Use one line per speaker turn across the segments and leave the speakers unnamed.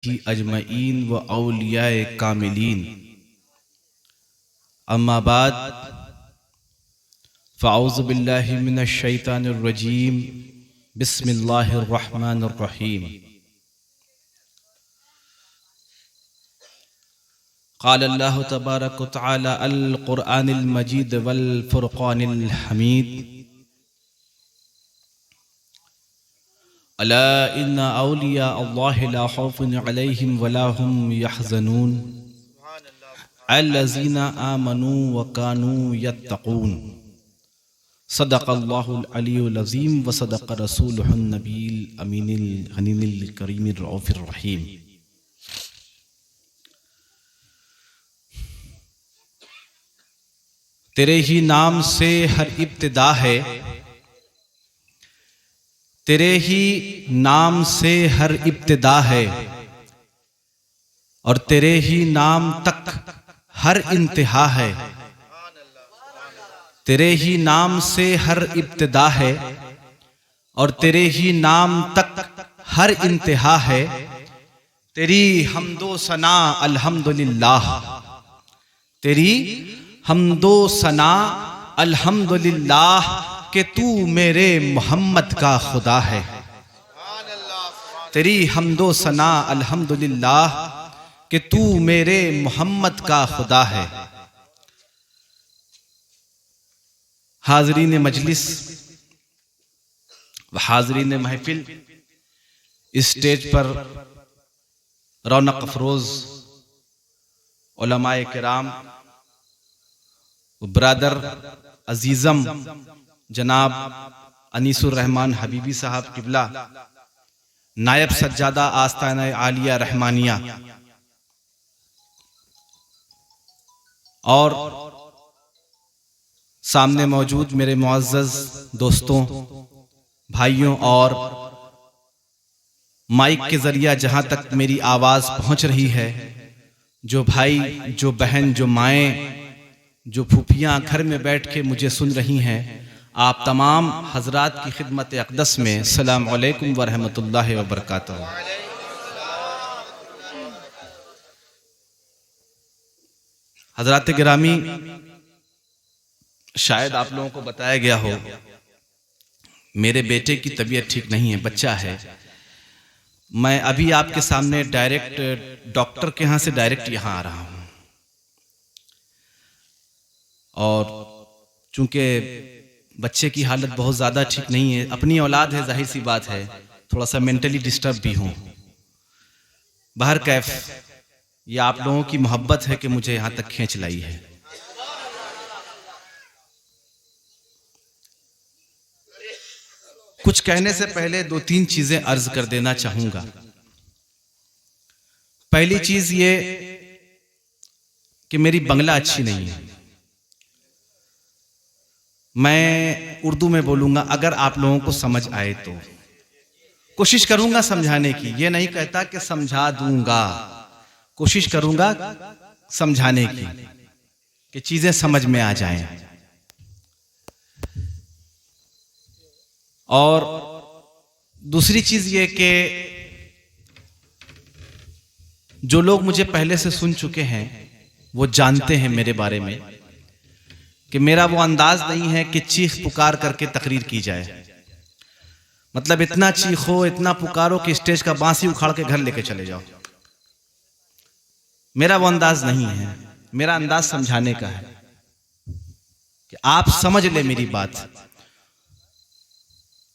उम्मती अजमईन व औलियाए कामिलीन। अम्मा बाद फ़अऊज़ु बिल्लाहि मिनश शैतानिर रजीम। बिस्मिल्लाहिर रहमानिर रहीम। क़ाल अल्लाहु तबारक व तआला अल क़ुरआनिल मजीद वल फ़ुरक़ानिल हमीद। अला इन्ना औलिया अल्लाहि ला खौफ़ुन अलैहिम वला हुम यहज़नून अल्लज़ीना आमनू व कानू यत्तक़ून। सदक़ल्लाहुल अलीयुल अज़ीम व सदक़ रसूलुहुन नबील अमीनिल गनीमिल करीमिर रऊफ़िर रहीम। तेरे ही नाम से हर इब्तिदा है, तेरे ही नाम से हर इब्तिदा है, और तेरे ही नाम तक हर इंतहा है। तेरे ही नाम से हर इब्तिदा है और तेरे ही नाम तक हर इंतहा है। तेरी हम्दो सना अल्हम्दुलिल्लाह, तेरी हम्दो सना अल्हम्दुलिल्लाह कि तू मेरे मोहम्मद का खुदा है। तेरी हम्दो सना अल्हम्दुलिल्लाह कि तू मेरे मोहम्मद का खुदा है। हाज़रीन मजलिस व हाज़रीन महफिल, स्टेज पर रौनक अफरोज उलमाए किराम, ब्रदर अजीज़म जनाब अनीसुर रहमान हबीबी साहब किबला, नायब सज्जादा आस्ताना आलिया रहमानिया, और सामने मौजूद मेरे मुअज़्ज़ज़ दोस्तों, भाइयों, और माइक के जरिया जहां तक मेरी आवाज पहुंच रही है, जो भाई, जो बहन, जो माएँ, जो फूफियाँ घर में बैठ के मुझे सुन रही हैं, आप तमाम हजरात की खिदमत अक़दस में अस्सलामु अलैकुम व रहमतुल्लाहि व बरकातहू। हजरात गिरामी, शायद आप लोगों को बताया गया हो, मेरे बेटे की तबीयत ठीक नहीं है, बच्चा है। मैं अभी आपके सामने डायरेक्ट डॉक्टर के यहाँ से डायरेक्ट यहाँ आ रहा हूँ, और चूंकि बच्चे की हालत बहुत ज़्यादा ठीक नहीं है, अपनी औलाद है, जाहिर सी बात है, थोड़ा सा मेंटली डिस्टर्ब भी हूँ। बहर कैफ, ये आप लोगों की मोहब्बत है कि मुझे यहाँ तक खींच लाई है। कुछ कहने से पहले दो तीन चीजें अर्ज कर देना चाहूंगा। पहली चीज ये कि मेरी बंगला अच्छी नहीं है। मैं उर्दू में बोलूंगा, अगर आप लोगों को समझ आए तो कोशिश करूंगा समझाने की। ये नहीं कहता कि समझा दूंगा, कोशिश करूंगा समझाने की कि चीजें समझ में आ जाएं। और दूसरी चीज ये कि जो लोग मुझे पहले से सुन चुके हैं वो जानते हैं मेरे बारे में कि मेरा वो अंदाज नहीं है कि चीख पुकार करके तकरीर की जाए। मतलब इतना चीखो, इतना पुकारो कि स्टेज का बांसी उखाड़ के घर लेके चले जाओ। मेरा वो अंदाज नहीं है। मेरा अंदाज समझाने का है कि आप समझ ले मेरी बात।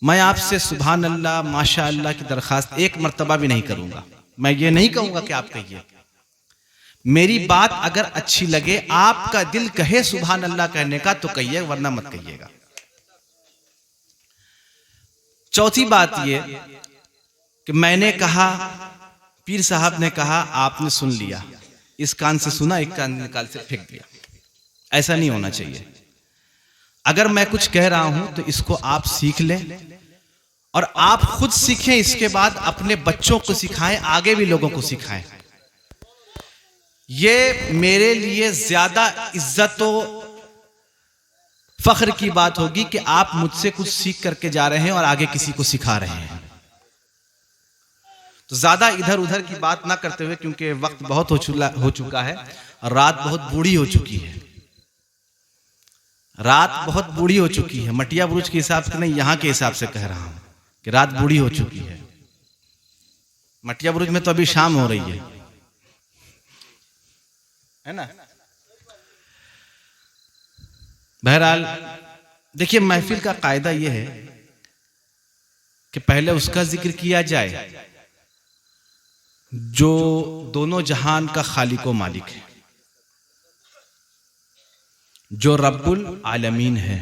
मैं आपसे सुभान अल्लाह, माशा अल्लाह की दरखास्त एक मर्तबा भी नहीं करूंगा। मैं ये नहीं कहूंगा कि आप कहिए। मेरी बात अगर अच्छी लगे, आपका दिल कहे सुभान अल्लाह कहने का तो कहिए, वरना मत कहिएगा। चौथी बात ये कि मैंने कहा, पीर साहब ने कहा, आपने सुन लिया, इस कान से सुना, एक कान निकाल से फेंक दिया। ऐसा नहीं होना चाहिए। अगर मैं कुछ कह रहा हूं तो इसको आप सीख लें और आप खुद सीखें, इसके बाद अपने बच्चों को सिखाएं, आगे भी लोगों को सिखाएं। ये मेरे लिए ज्यादा इज्जत और फख्र की बात होगी कि आप मुझसे कुछ सीख करके जा रहे हैं और आगे किसी को सिखा रहे हैं। तो ज्यादा इधर उधर की बात ना करते हुए, क्योंकि वक्त बहुत हो चुका है और रात बहुत बूढ़ी हो चुकी है। रात बहुत बूढ़ी हो चुकी है, मटिया बुरुज के हिसाब से नहीं, यहाँ के हिसाब से कह रहा हूं कि रात बूढ़ी हो चुकी है। मटिया बुरुज में तो अभी शाम हो रही है ना। बहरहाल देखिए, महफिल का कायदा यह है कि पहले उसका जिक्र किया जाए जो दोनों जहान का खालिक व मालिक है, जो रब्बुल आलमीन है,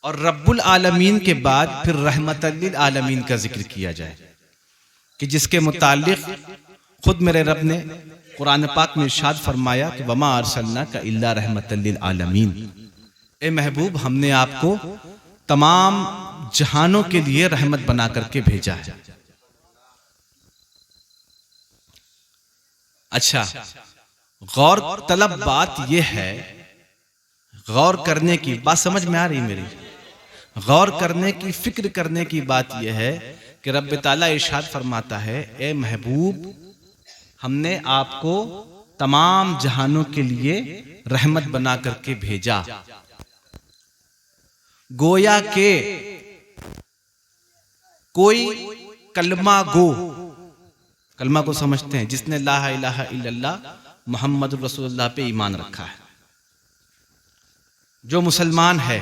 और रब्बुल आलमीन के बाद फिर रहमतल लिल आलमीन का जिक्र किया जाए कि जिसके मुतालिक खुद मेरे रब ने कुरान पाक में इरशाद फरमाया कि वमा अरसलनाका इल्ला रहमतल लिल आलमीन। ए महबूब, हमने आपको तमाम जहानों के लिए रहमत बना करके भेजा है। अच्छा, गौर तलब बात यह है, गौर करने की बात समझ में आ रही मेरी? गौर करने की, फिक्र करने की बात यह है कि रब्ब ताला इरशाद फरमाता है, ए महबूब, हमने आपको तमाम जहानों के लिए रहमत बना करके भेजा। गोया के कोई कलमा गो, कलमा को समझते हैं, जिसने ला इलाहा इल्लल्लाह मुहम्मदुर रसूलुल्लाह पे ईमान रखा है, जो मुसलमान है,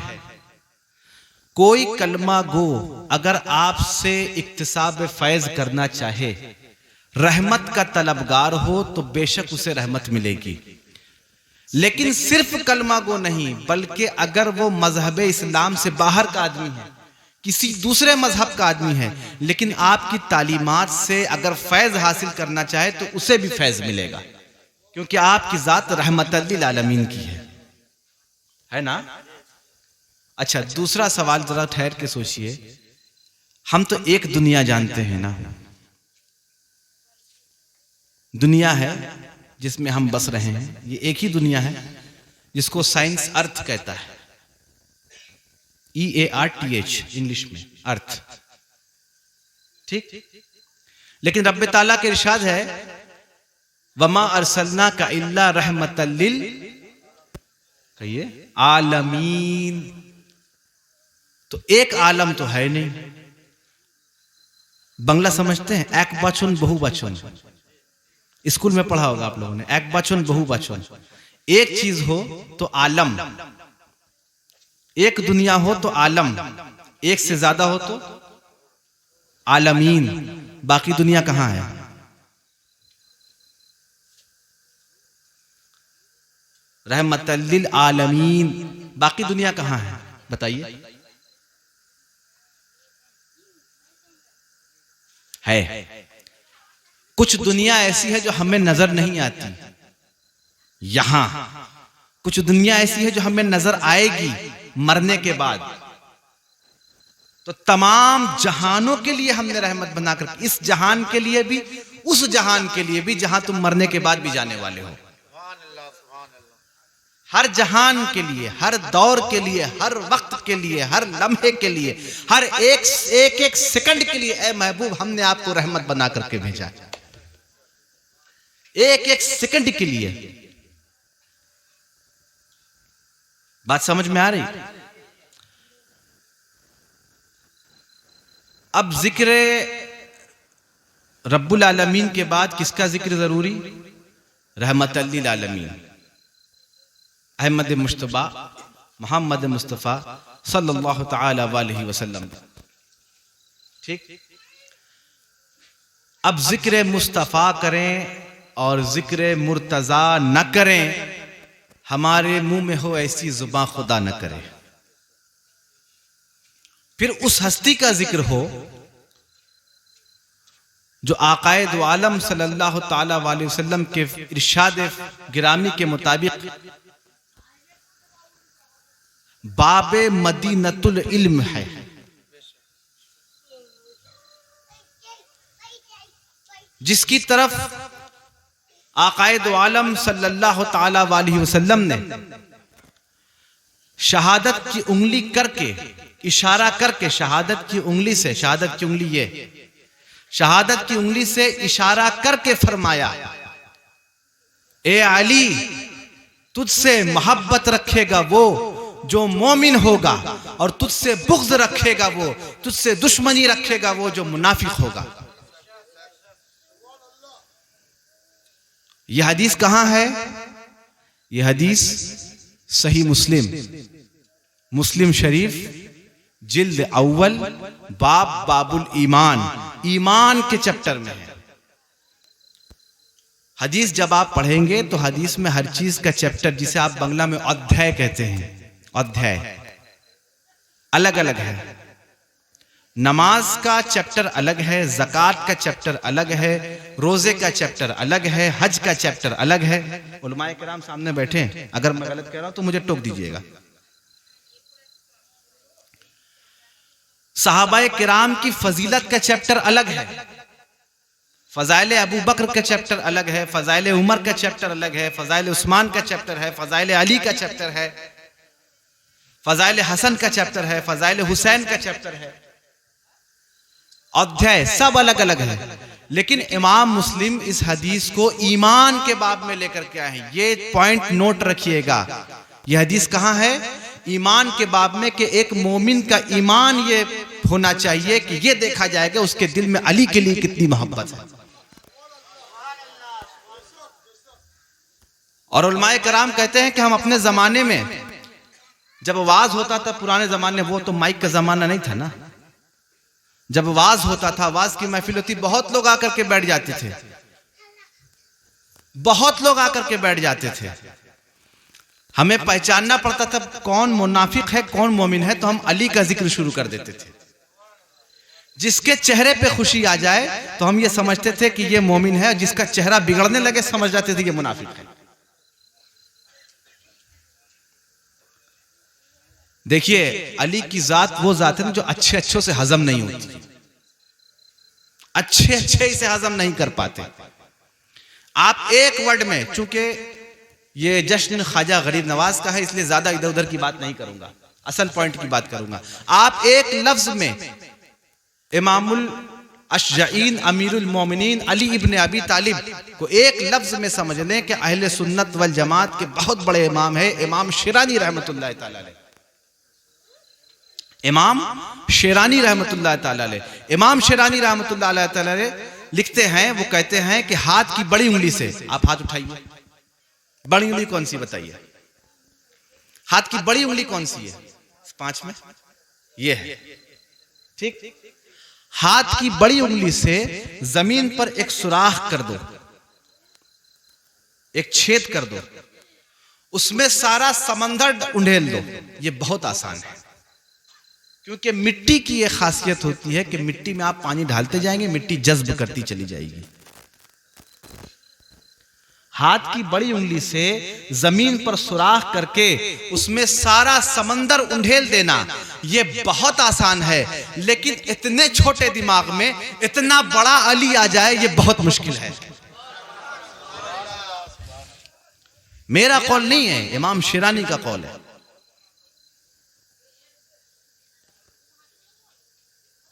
कोई कलमा गो अगर आपसे इक्तिसाब फैज करना चाहे, रहमत का तलबगार हो, तो बेशक उसे रहमत मिलेगी। लेकिन सिर्फ कलमा गो नहीं, बल्कि अगर वो मजहब इस्लाम से बाहर का आदमी है, किसी दूसरे मजहब का आदमी है, लेकिन आपकी तालीमात से अगर फैज हासिल करना चाहे तो उसे भी फैज मिलेगा, क्योंकि आपकी जात रहमतल लिल आलमीन की है ना। अच्छा, दूसरा सवाल जरा ठहर के सोचिए, हम तो एक दुनिया जानते हैं ना, दुनिया है जिसमें हम बस रहे हैं, ये एक ही दुनिया है जिसको साइंस अर्थ कहता है, EARTH इंग्लिश में, अर्थ। ठीक, लेकिन रब्बे ताला के इरशाद है, वमा अरसलनाका इल्ला रहमतल लिल, कहिए, आलमीन। तो एक आलम तो है नहीं। बंगला समझते हैं? एक बचन बहु बचन, स्कूल में पढ़ा होगा आप लोगों ने, एक बचन बहु बचन। एक चीज हो तो आलम, एक दुनिया हो तो आलम, एक से ज्यादा हो तो आलमीन। बाकी दुनिया कहां है? रहमतल लिल आलमीन, बाकी दुनिया कहां है बताइए? है कुछ दुनिया ऐसी है जो हमें नजर नहीं आती, यहां कुछ दुनिया ऐसी है जो हमें नजर आएगी मरने के बाद। तो तमाम जहानों के लिए हमने रहमत बनाकर, इस जहान के लिए भी, उस जहान के लिए भी जहां तुम मरने के बाद भी जाने वाले हो, हर जहान के लिए, हर दौर के लिए, हर वक्त के लिए, हर लम्हे के लिए, हर एक सेकंड के लिए, ए महबूब, हमने आपको रहमत बना करके भेजा, एक एक सेकंड के लिए। बात समझ में आ रही? अब जिक्र रब्बुल आलमीन के बाद किसका जिक्र जरूरी? रहमतल लिल आलमीन, अहमद मुश्तबा मोहम्मद मुस्तफ़ा सल्लल्लाहु तआला अलैहि वसल्लम। ठीक, अब जिक्र मुस्तफ़ा करें और जिक्र मुर्तजा न करें, हमारे मुंह में हो ऐसी जुबान खुदा न करे। फिर उस हस्ती का जिक्र हो जो आकाए दो आलम सल्लल्लाहु तआला अलैहि वसल्लम के इरशाद गिरामी के मुताबिक बाबे मदीनतुल इल्म है, जिसकी तरफ आकाए दो आलम सल्लल्लाहु तआला अलैहि वसल्लम ने शहादत की उंगली करके, इशारा करके, शहादत की उंगली से, शहादत की उंगली ये शहादत की उंगली से इशारा करके फरमाया, ए अली, तुझसे मोहब्बत रखेगा वो जो मोमिन होगा, और तुझसे बुग़्ज़ रखेगा वो, तुझसे दुश्मनी रखेगा वो जो मुनाफिक होगा। यह हदीस कहां है? यह हदीस सही मुस्लिम शरीफ जिल्द अव्वल बाबुल ईमान के चैप्टर में है। हदीस जब आप पढ़ेंगे तो हदीस में हर चीज का चैप्टर, जिसे आप बंगला में अध्याय कहते हैं, अध्याय अलग अलग है। नमाज का चैप्टर अलग है, ज़कात का चैप्टर अलग है, रोजे का चैप्टर अलग है, हज का चैप्टर अलग है। उलमाए किराम सामने बैठे हैं, अगर मैं गलत कह रहा हूं तो मुझे टोक दीजिएगा। सहाबाए किराम की फजीलत का चैप्टर अलग है, फजाइल अबू बकर का चैप्टर अलग है, फजाइल उमर का चैप्टर अलग है, फजाइल उस्मान का चैप्टर है, फजाइल अली का चैप्टर है, फजाइल हसन का चैप्टर है, फजाइल हुसैन का चैप्टर है। अध्याय सब अलग अलग है, लेकिन इमाम मुस्लिम इस हदीस को ईमान के बाब में लेकर के आए हैं। ये पॉइंट नोट रखिएगा। यह हदीस कहां है? ईमान के बाब में, कि एक मोमिन का ईमान ये होना चाहिए कि ये देखा जाएगा उसके दिल में अली के लिए कितनी मोहब्बत है। और उलमाए कराम कहते हैं कि हम अपने जमाने में जब वाज होता था, पुराने जमाने, वो तो माइक का जमाना नहीं था ना, जब वाज होता था, वाज की महफिल होती, बहुत लोग आकर के बैठ जाते थे, बहुत लोग आकर के बैठ जाते थे। हमें पहचानना पड़ता था कौन मुनाफिक है कौन मोमिन है, तो हम अली का जिक्र शुरू कर देते थे। जिसके चेहरे पे खुशी आ जाए तो हम ये समझते थे कि ये मोमिन है, जिसका चेहरा बिगड़ने लगे समझ जाते थे ये मुनाफिक है। देखिए, अली की जात वो जात है जो अच्छे अच्छों से हजम नहीं होती, अच्छे अच्छे इसे हजम नहीं कर पाते। आप एक वर्ड में, चूंकि ये जश्न ख्वाजा गरीब नवाज का है इसलिए ज्यादा इधर उधर की बात नहीं करूंगा, असल पॉइंट की बात करूंगा। आप एक लफ्ज में इमामुल अशजाइन अमीरुल मोमिनीन अली इब्ने अबी तालिब को एक लफ्ज में समझ लें कि अहले सुन्नत वल जमात के बहुत बड़े इमाम है इमाम शिरानी रहमतुल्लाह ताला अलैह। इमाम शेरानी रहमतुल्लाह ताला अलैह, इमाम शेरानी रहमतुल्लाह ताला अलैह लिखते हैं, वो कहते हैं कि हाथ की बड़ी उंगली से, आप हाथ उठाइए, बड़ी उंगली कौन सी बताइए? हाथ की बड़ी उंगली कौन सी है? 5 में ये है, ठीक। हाथ की बड़ी उंगली से जमीन पर एक सुराख कर दो, एक छेद कर दो, उसमें सारा समंदर उंडेल दो। ये बहुत आसान है, क्योंकि मिट्टी की यह खासियत होती है कि मिट्टी में आप पानी डालते जाएंगे, मिट्टी जज्ब करती चली जाएगी। हाथ की बड़ी उंगली से जमीन पर सुराख करके उसमें सारा समंदर उंडेल देना यह बहुत आसान है, लेकिन इतने छोटे दिमाग में इतना बड़ा अली आ जाए यह बहुत मुश्किल है। मेरा कौल नहीं है, इमाम शिरानी का कौल है।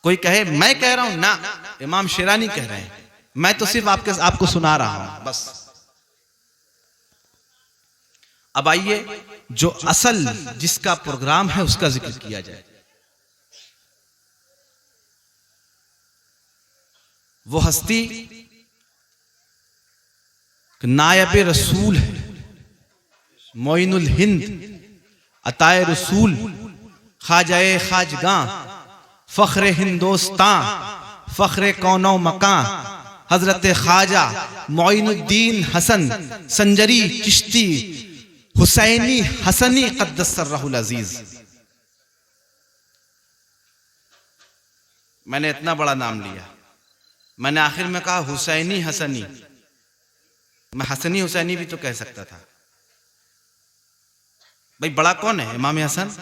कोई कहे मैं कह रहा हूं ना, इमाम शिरानी कह रहे हैं, मैं तो सिर्फ आपको सुना रहा हूं बस। अब आइए जो असल जिसका प्रोग्राम है उसका जिक्र किया जाए। वो हस्ती नायब रसूल है, मोइनुल हिंद, अताए रसूल, ख्वाजाए खाजगां, फख्रे हिंदोस्तां, फख्रे कौनो मकां, हजरत ख्वाजा मोइनुद्दीन हसन संजरी चिश्ती हुसैनी हसनी क़द्दसर्रहुल अज़ीज़। मैंने इतना बड़ा नाम लिया, मैंने आखिर में कहा हुसैनी हसनी, मैं हसनी हुसैनी भी तो कह सकता था। भाई बड़ा कौन है? इमाम हसन।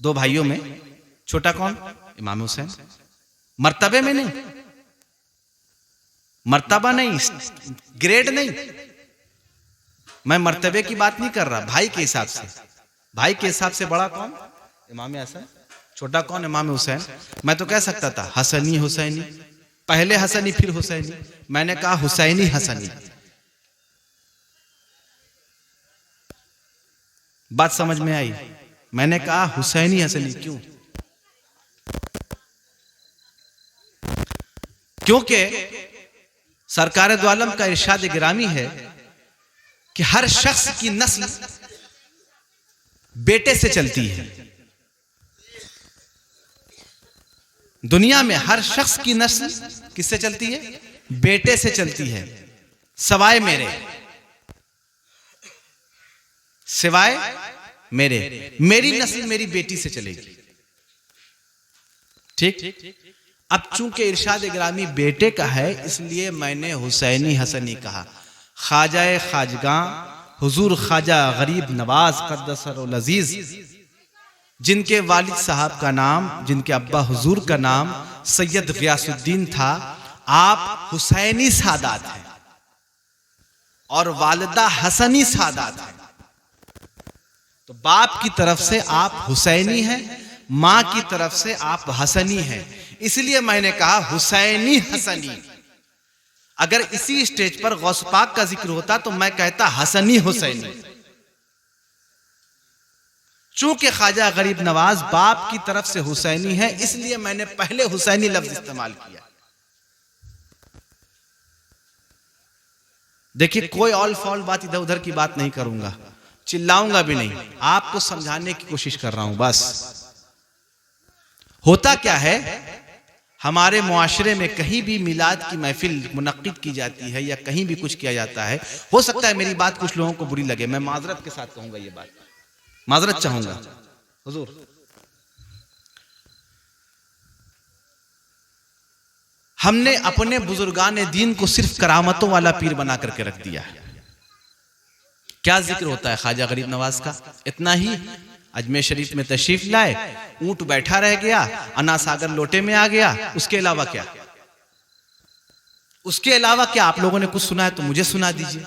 2 भाइयों में छोटा कौन? इमाम हुसैन। मर्तबे में नहीं, मर्तबा नहीं, ग्रेड नहीं, मैं मर्तबे की बात नहीं कर रहा, भाई के हिसाब से। भाई के हिसाब से बड़ा कौन? इमाम हसन। छोटा कौन? इमाम हुसैन। मैं तो कह सकता था हसनी हुसैनी, पहले हसनी फिर हुसैनी, मैंने कहा हुसैनी हसनी। बात समझ में आई? मैंने कहा हुसैनी हसनी क्यों? क्योंकि सरकार दो आलम का इरशाद गिरामी है कि हर शख्स की नस्ल बेटे से चलती है। दुनिया में हर शख्स की नस्ल किससे चलती है? बेटे से चलती है, सवाए मेरे, सिवाय मेरे। मेरी नस्ल मेरी बेटी से चलेगी। ठीक। अब चूंकि इरशाद ग्रामी बेटे का है, इसलिए मैंने हुसैनी हसनी कहा। ख्वाजा खाजगा हुजूर ख्वाजा गरीब नवाज क़द्दसरुल अज़ीज़, जिनके वालिद साहब का नाम, जिनके अब्बा हुजूर का नाम सैयद ग़ियासुद्दीन था, आप हुसैनी सादात हैं और वालिदा हसनी सादात हैं। तो बाप की तरफ से आप हुसैनी हैं, मां की तरफ से आप हसनी हैं। इसलिए मैंने कहा हुसैनी हसनी। अगर इसी स्टेज पर गौस पाक का जिक्र होता तो मैं कहता हसनी हुसैनी। चूंकि ख्वाजा गरीब नवाज बाप की तरफ से हुसैनी है, इसलिए मैंने पहले हुसैनी लफ्ज इस्तेमाल किया। देखिए, कोई ऑल फॉल बात इधर उधर की बात नहीं करूंगा, चिल्लाऊंगा भी नहीं, आपको समझाने की कोशिश कर रहा हूं बस। होता क्या है, हमारे मुआशरे में कहीं भी मिलाद की महफिल मुनक्किद की जाती है या कहीं भी कुछ किया जाता है, हो सकता है मेरी बात कुछ लोगों को बुरी लगे, मैं माजरत के साथ कहूंगा, ये बात माजरत चाहूंगा। हुजूर, हमने अपने बुजुर्गान दीन को सिर्फ करामतों वाला पीर बना करके रख दिया है। क्या जिक्र होता है ख्वाजा गरीब नवाज का? इतना ही, अजमेर शरीफ में तशरीफ लाए, ऊंट बैठा रह गया, अना सागर लोटे में आ गया, उसके अलावा क्या? उसके अलावा क्या आप लोगों ने कुछ सुना है तो मुझे सुना दीजिए।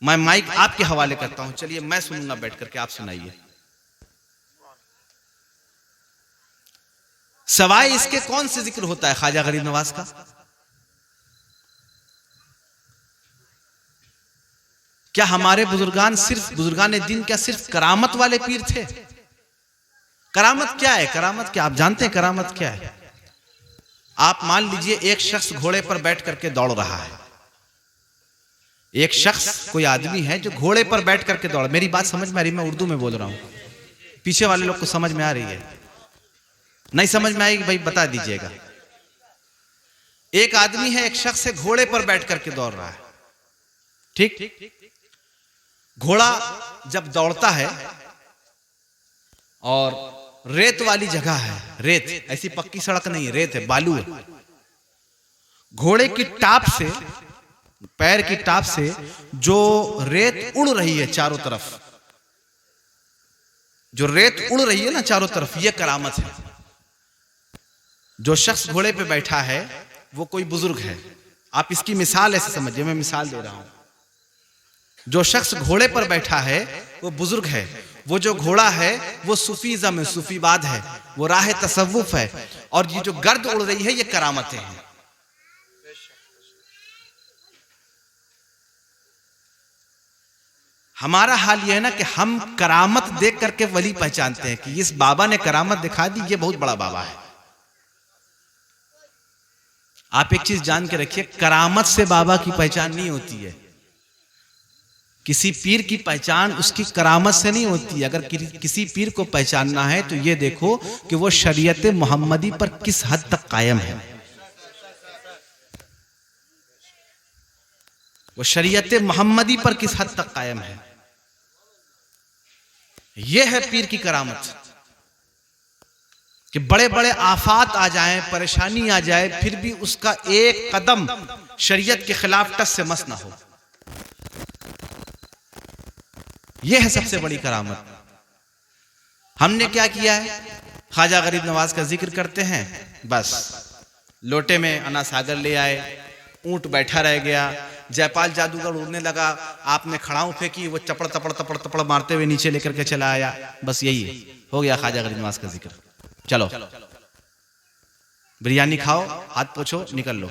मैं माइक आपके हवाले करता हूं, चलिए मैं सुनूंगा बैठ करके, आप सुनाइए। सवाए इसके कौन से जिक्र होता है ख्वाजा गरीब नवाज का? क्या हमारे बुजुर्गान दीन क्या सिर्फ करामत वाले पीर थे? करामत क्या है? करामत क्या आप जानते हैं? करामत क्या है? आप मान लीजिए एक शख्स घोड़े पर बैठ करके दौड़ रहा है। एक शख्स, कोई आदमी है जो घोड़े पर बैठ करके दौड़, मेरी बात समझ में आ रही? मैं उर्दू में बोल रहा हूं, पीछे वाले लोग को समझ में आ रही है? नहीं समझ में आएगी भाई बता दीजिएगा। एक आदमी है, एक शख्स है, घोड़े पर बैठ करके दौड़ रहा है। ठीक। घोड़ा जब दौड़ता है और रेत वाली जगह है, रेत, ऐसी पक्की सड़क नहीं है, रेत है, बालू है, घोड़े की टाप से, पैर की टाप से जो रेत उड़ रही है चारों तरफ, जो रेत उड़ रही है ना चारों तरफ, यह करामत है। जो शख्स घोड़े पे बैठा है वो कोई बुजुर्ग है। आप इसकी मिसाल ऐसे समझिए, मैं मिसाल दे रहा हूं। जो शख्स घोड़े पर बैठा है वो बुजुर्ग है। वो जो घोड़ा है वो सूफीज़म है, सूफीवाद है, वो राह तसव्वुफ है, और ये जो गर्द उड़ रही है ये करामतें हैं। हमारा हाल यह है ना कि हम करामत देख करके वली पहचानते हैं कि इस बाबा ने करामत दिखा दी, ये बहुत बड़ा बाबा है। आप एक चीज जान के रखिए, करामत से बाबा की पहचान नहीं होती है। किसी पीर की पहचान उसकी करामत से नहीं होती। अगर किसी पीर को पहचानना है तो ये देखो कि वो शरीयत मोहम्मदी पर किस हद तक कायम है। वो शरीयत मोहम्मदी पर किस हद तक कायम है, यह है पीर की करामत। कि बड़े बड़े आफात आ जाएं, परेशानी आ जाए, फिर भी उसका एक कदम शरीयत के खिलाफ टस से मस ना हो। यह है सबसे बड़ी करामत। हमने क्या किया है, ख्वाजा गरीब नवाज का जिक्र करते हैं, बस लोटे में अना सागर ले आए, ऊंट बैठा रह गया, जयपाल जादूगर उड़ने लगा, आपने खड़ाऊ फेंकी, वो चपड़ तपड़ तपड़ तपड़ मारते हुए नीचे लेकर के चला आया। बस यही है, हो गया ख्वाजा गरीब नवाज का जिक्र। चलो बिरयानी खाओ, हाथ पोछो, निकल लो।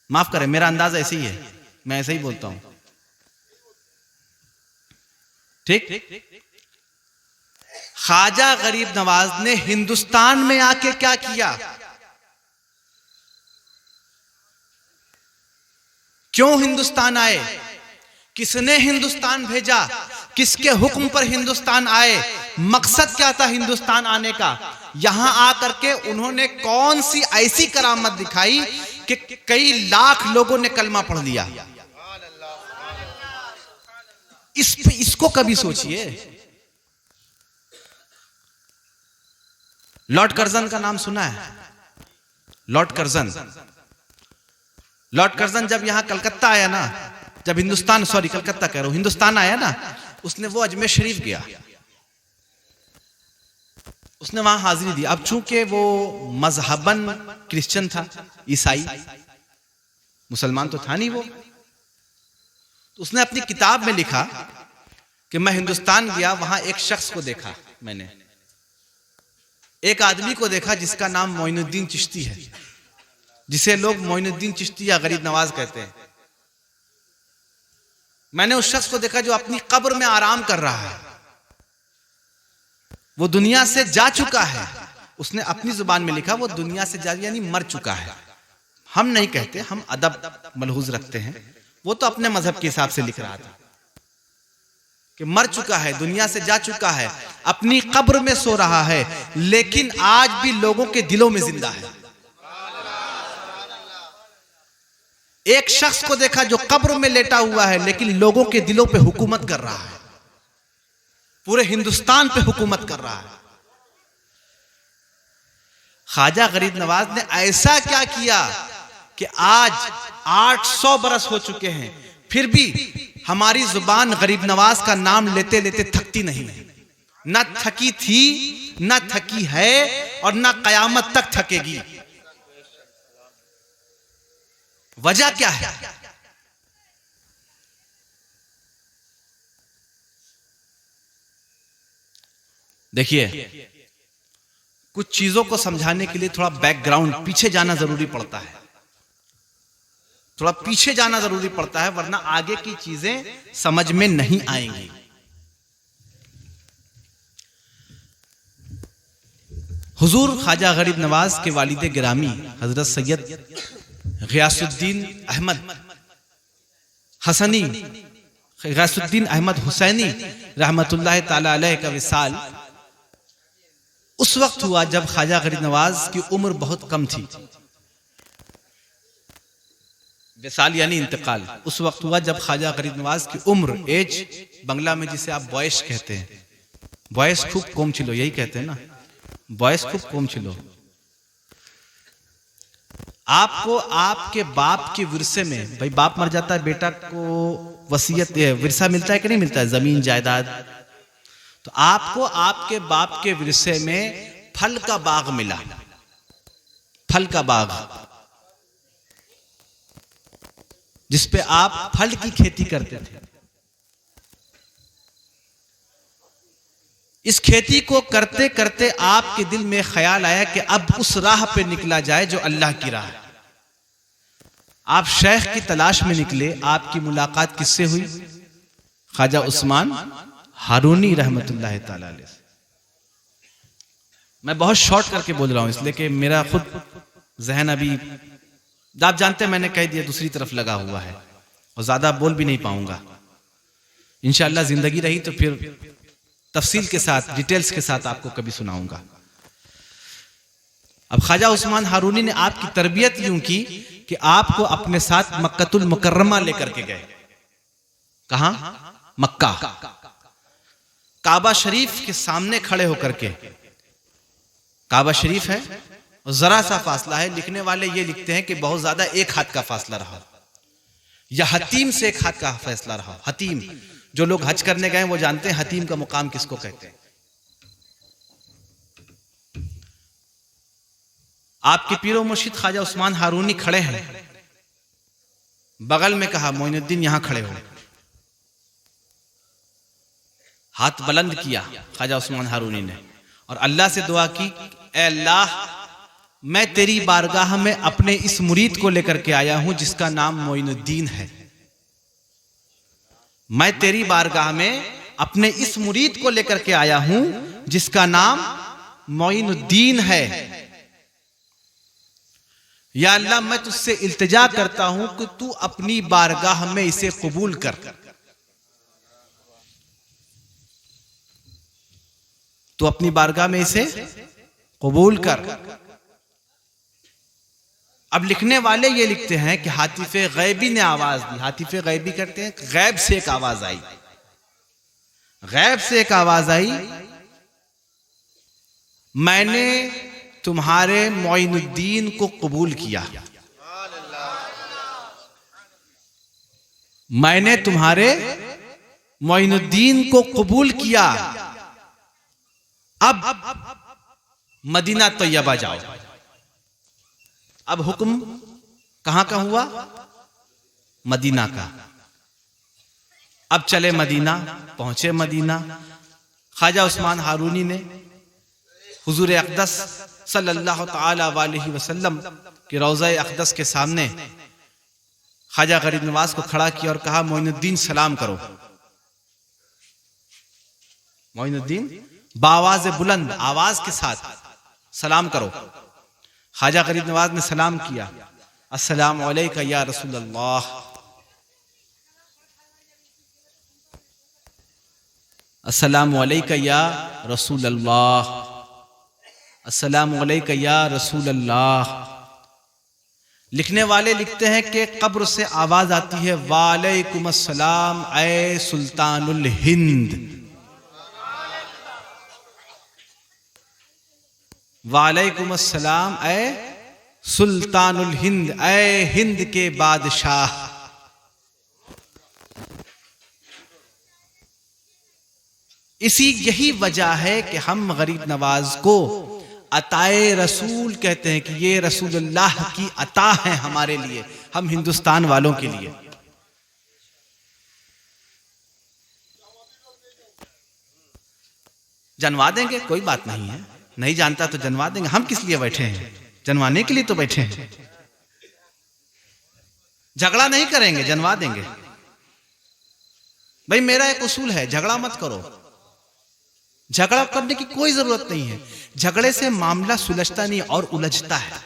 माफ करें, मेरा अंदाज ऐसे ही है, मैं ऐसे ही बोलता हूं। ठीक। ख्वाजा गरीब नवाज ने हिंदुस्तान में आके क्या किया? क्यों हिंदुस्तान आए? किसने हिंदुस्तान भेजा? किसके हुक्म पर हिंदुस्तान आए? मकसद क्या था हिंदुस्तान आने का? यहां आकर के उन्होंने कौन सी ऐसी करामत दिखाई कि कई लाख लोगों ने कलमा पढ़ लिया? इसको कभी सोचिए। लॉर्ड कर्जन का नाम सुना है? लॉर्ड कर्जन जब यहां कलकत्ता आया ना, जब हिंदुस्तान, सॉरी कलकत्ता कह रहा हूं, हिंदुस्तान आया ना, उसने वो अजमेर शरीफ गया, उसने वहां हाजिरी दी। अब चूंकि वो मजहबन क्रिश्चियन था, ईसाई, मुसलमान तो था नहीं वो, तो उसने अपनी किताब में लिखा कि मैं हिंदुस्तान गया, वहां एक शख्स को देखा, मैंने एक आदमी को देखा जिसका नाम मोइनुद्दीन चिश्ती है, जिसे लोग मोइनुद्दीन चिश्ती या गरीब नवाज कहते हैं। मैंने उस शख्स को देखा जो अपनी कब्र में आराम कर रहा है, वो दुनिया से जा चुका है। उसने अपनी जुबान में लिखा वो दुनिया से जा, यानी मर चुका है। हम नहीं कहते, हम अदब मलहूज रखते हैं, वो तो अपने मजहब के हिसाब से लिख रहा था कि मर चुका है, दुनिया से जा चुका है, अपनी कब्र में सो रहा है, लेकिन आज भी लोगों के दिलों में जिंदा है। एक शख्स को देखा जो कब्र में लेटा हुआ है, लेकिन लोगों के दिलों पे हुकूमत कर रहा है, पूरे हिंदुस्तान पे हुकूमत कर रहा है। ख्वाजा गरीब नवाज ने ऐसा क्या किया कि आज 800 बरस हो चुके हैं, फिर भी हमारी जुबान गरीब नवाज का नाम लेते लेते थकती नहीं है। न थकी थी, न थकी है, और न कयामत तक थकेगी। वजह क्या है? देखिए, कुछ चीजों को समझाने के लिए थोड़ा बैकग्राउंड, पीछे जाना जरूरी पड़ता है, थोड़ा पीछे जाना जरूरी पड़ता है, वरना आगे की चीजें समझ में नहीं आएंगी। हुजूर ख्वाजा गरीब नवाज के वालिद गिरामी हजरत सैयद गियासुद्दीन अहमद हसनी, गियासुद्दीन अहमद हुसैनी रहमतुल्लाह ताला अलैह का विसाल उस वक्त हुआ जब ख्वाजा गरीब नवाज की उम्र बहुत कम थी। विसाल यानी इंतकाल उस वक्त हुआ जब ख्वाजा गरीब नवाज की उम्र, एज बंगला में जिसे आप बॉयस कहते हैं, बॉयस खूब कोम चिलो, यही कहते हैं ना, बॉयस खूब कोम चिलो। आपको आपके बाप के विरसे में, भाई बाप मर जाता है, बेटा को वसीयत विरसा मिलता है कि नहीं मिलता है, जमीन जायदाद, तो आपको आपके बाप के विरसे में फल का बाग मिला, फल का बाग, जिसपे आप फल की खेती करते थे। इस खेती को करते करते आपके दिल में ख्याल आया कि अब उस राह पे निकला जाए जो अल्लाह की राह है। आप शेख की तलाश में निकले। आपकी मुलाकात किससे हुई? ख्वाजा उस्मान हारूनी रहमतुल्लाह ताला अलैह। मैं बहुत शॉर्ट करके बोल रहा हूं इसलिए कि मेरा खुद जहन अभी, आप जानते हैं, मैंने कह दिया दूसरी तरफ लगा हुआ है और ज्यादा बोल भी नहीं पाऊंगा। इंशाअल्लाह जिंदगी रही तो फिर तफसील के साथ, डिटेल्स के साथ आपको कभी सुनाऊंगा। अब ख्वाजा उस्मान हारूनी ने आपकी तरबियत यूं की कि आपको अपने साथ मक्कतुल मुकर्रमा लेकर के गए। कहां? मक्का। काबा शरीफ के सामने खड़े होकर के, काबा शरीफ है और जरा सा फासला है, लिखने वाले ये लिखते हैं कि बहुत ज्यादा, एक हाथ का फासला रहा, या हतीम से एक हाथ का फैसला रहा। हतीम, जो लोग हज करने गए वो जानते हैं हतीम का मुकाम किसको कहते हैं। आपके पीरो मुर्शिद ख्वाजा उस्मान हारूनी खड़े हैं, बगल में कहा मोइनुद्दीन यहां खड़े हो। हाथ बुलंद किया ख्वाजा उस्मान हारूनी ने और अल्लाह से दुआ की ऐ अल्लाह, मैं तेरी बारगाह में अपने इस मुरीद को लेकर के आया हूं जिसका नाम मोइनुद्दीन है। मैं तेरी बारगाह में अपने इस मुरीद को लेकर के आया हूं जिसका नाम मोइनुद्दीन है। या अल्लाह, मैं तुझसे इल्तिजा करता हूं कि तू अपनी बारगाह में इसे कबूल कर। तू अपनी बारगाह में इसे कबूल कर। अब लिखने वाले ये लिखते हैं कि हातिफे गैबी ने आवाज दी। हातिफे गैबी करते हैं, गैब से एक आवाज आई, गैब से एक आवाज आई, मैंने तुम्हारे मोइनुद्दीन को कबूल किया। मैंने तुम्हारे मोइनुद्दीन को कबूल किया। अब मदीना तैयबा जाओ। अब हुक्म कहां का हुआ? मदीना का। अब चले मदीना, पहुंचे मदीना। ख्वाजा उस्मान हारूनी ने हुजूर अक़दस सल्लल्लाहु तआला अलैहि वसल्लम के रौज़ा अक़दस के सामने ख्वाजा गरीब नवाज को खड़ा किया और कहा, मोइनुद्दीन सलाम करो। मोइनुद्दीन बावाज बुलंद, आवाज के साथ सलाम करो। ख्वाजा गरीब नवाज ने सलाम किया, अस्सलामु अलैका या रसूल अल्लाह। अस्सलामु अलैका या रसूल अल्लाह। अस्सलामु अलैका या रसूल अल्लाह। लिखने वाले लिखते हैं कि कब्र से आवाज आती है, वालेकुम अस्सलाम ऐ सुल्तानुल हिंद। वालेकुम अस्सलाम ऐ सुल्तानुल हिंद, ऐ हिंद के बादशाह। यही वजह है कि हम गरीब नवाज को अताए रसूल कहते हैं कि ये रसूलुल्लाह की अता है हमारे लिए, हम हिंदुस्तान वालों के लिए। जनवा देंगे, कोई बात नहीं है, नहीं जानता तो जनवा देंगे। हम किस लिए बैठे हैं? जनवाने के लिए तो बैठे हैं। झगड़ा नहीं करेंगे, जनवा देंगे। भाई मेरा एक उसूल है, झगड़ा मत करो। झगड़ा करने की कोई जरूरत नहीं है। झगड़े से मामला सुलझता नहीं और उलझता है।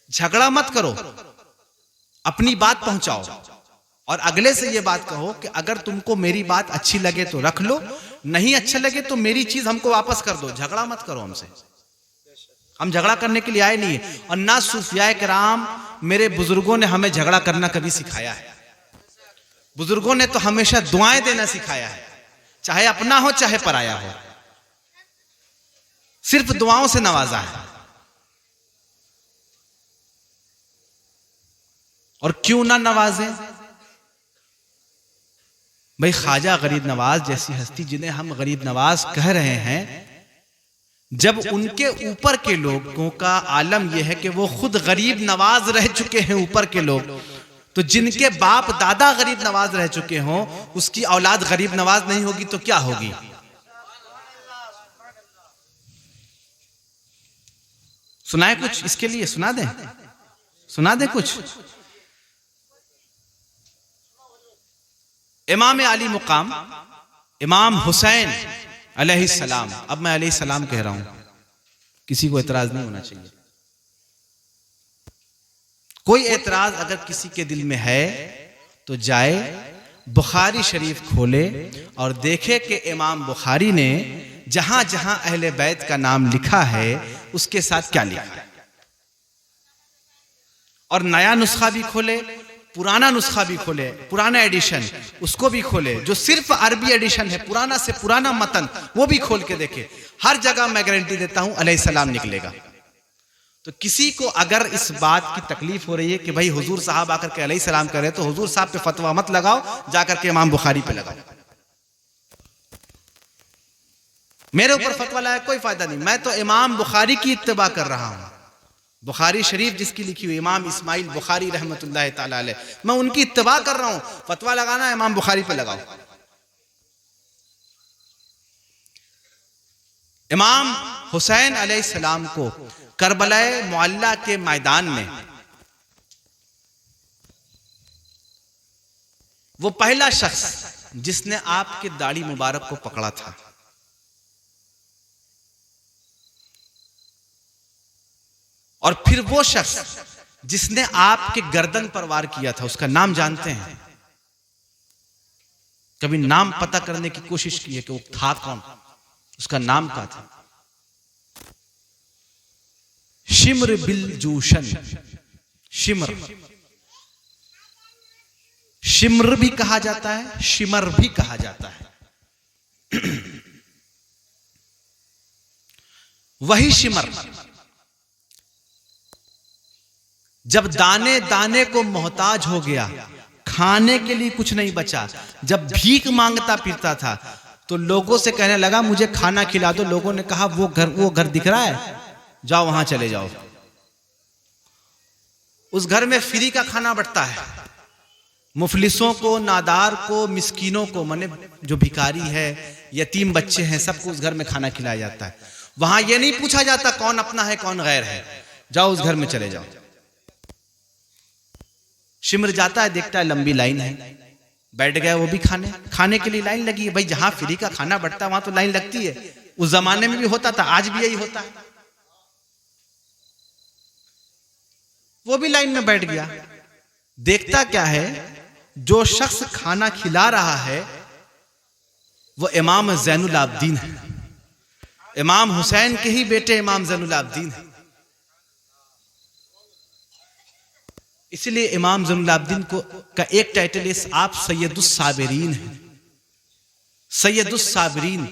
झगड़ा मत करो, अपनी बात पहुंचाओ और अगले से यह बात कहो कि अगर तुमको मेरी बात अच्छी लगे तो रख लो, नहीं अच्छा लगे तो मेरी चीज हमको वापस कर दो। झगड़ा मत करो हमसे। हम झगड़ा करने के लिए आए नहीं है और ना सूफियाए किराम, मेरे बुजुर्गों ने हमें झगड़ा करना कभी सिखाया है। बुजुर्गों ने तो हमेशा दुआएं देना सिखाया है, चाहे अपना हो चाहे पराया हो, सिर्फ दुआओं से नवाजा है। और क्यों ना नवाजे भाई? ख्वाजा गरीब नवाज जैसी हस्ती जिन्हें हम गरीब नवाज कह रहे हैं, जब उनके ऊपर के लोगों का आलम यह है कि वो खुद गरीब नवाज रह चुके हैं, ऊपर के लोग, तो जिनके बाप दादा गरीब नवाज रह चुके हों, उसकी औलाद गरीब नवाज नहीं होगी तो क्या होगी? सुनाए कुछ इसके लिए? सुना दें, सुना दें कुछ। इमाम अली मुकाम इमाम हुसैन अलैहिस्सलाम, अब मैं अलैहिस्सलाम कह रहा हूं, किसी को एतराज नहीं होना चाहिए। कोई एतराज अगर किसी के दिल में है तो जाए बुखारी शरीफ खोले और देखे कि इमाम बुखारी ने जहां जहां अहले बैत का नाम लिखा है उसके साथ क्या लिखा है। और नया नुस्खा भी खोले, पुराना नुस्खा भी खोले, पुराना एडिशन उसको भी खोले, जो सिर्फ अरबी एडिशन है, पुराना से पुराना मतन, वो भी खोल के देखे। हर जगह मैं गारंटी देता हूं अलैहिस्सलाम निकलेगा। तो किसी को अगर इस बात की तकलीफ हो रही है कि भाई हुजूर साहब आकर के अलैहिस्सलाम कर रहे, तो हुजूर साहब पे फतवा मत लगाओ, जाकर के इमाम बुखारी पे लगाओ। मेरे ऊपर फतवा लाया कोई फायदा नहीं। मैं तो इमाम बुखारी की इत्तिबा कर रहा हूं। बुखारी शरीफ जिसकी लिखी हुई इमाम इस्माइल बुखारी रहमतुल्लाह ताला अलैह, मैं उनकी इत्तिबा कर रहा हूं। फतवा लगाना है इमाम बुखारी पे लगाओ। इमाम हुसैन अलैहिस्सलाम को करबलाए मुअल्ला के मैदान में वो पहला शख्स जिसने आपके दाढ़ी मुबारक को पकड़ा था, और फिर वो शख्स जिसने आपके गर्दन पर वार किया था, उसका नाम जानते हैं? कभी नाम पता करने की कोशिश की है कि वो था कौन? उसका नाम क्या था? शिम्र बिल जूशन। शिम्र, शिम्र भी कहा जाता है, शिमर भी कहा जाता है। वही शिमर जब दाने दाने को मोहताज हो गया, खाने के लिए कुछ नहीं बचा, जब भीख मांगता फिरता था तो लोगों से कहने लगा मुझे खाना खिला दो। लोगों ने कहा वो घर दिख रहा है, जाओ वहां चले जाओ। उस घर में फ्री का खाना बंटता है, मुफलिसों को, नादार को, मिस्कीनों को, माने जो भिखारी है, यतीम बच्चे हैं, सबको उस घर में खाना खिलाया जाता है। वहां यह नहीं पूछा जाता कौन अपना है कौन गैर है, जाओ उस घर में चले जाओ। शिमर जाता है, देखता है लंबी लाइन है, बैठ गया वो भी खाने के लिए लाइन लगी है। भाई जहां फ्री का खाना बढ़ता है वहां तो लाइन लगती है, उस जमाने में भी होता था, आज भी यही होता है। वो भी लाइन में बैठ गया। देखता क्या है, जो शख्स खाना खिला रहा है वो इमाम ज़ैनुल आबिदीन है, इमाम हुसैन के ही बेटे इमाम ज़ैनुल आबिदीन है। इसलिए इमाम ज़ैनुल आबिदीन को का एक टाइटल है, आप सैयदुस साबिरीन हैं। सैयदुस साबिरीन,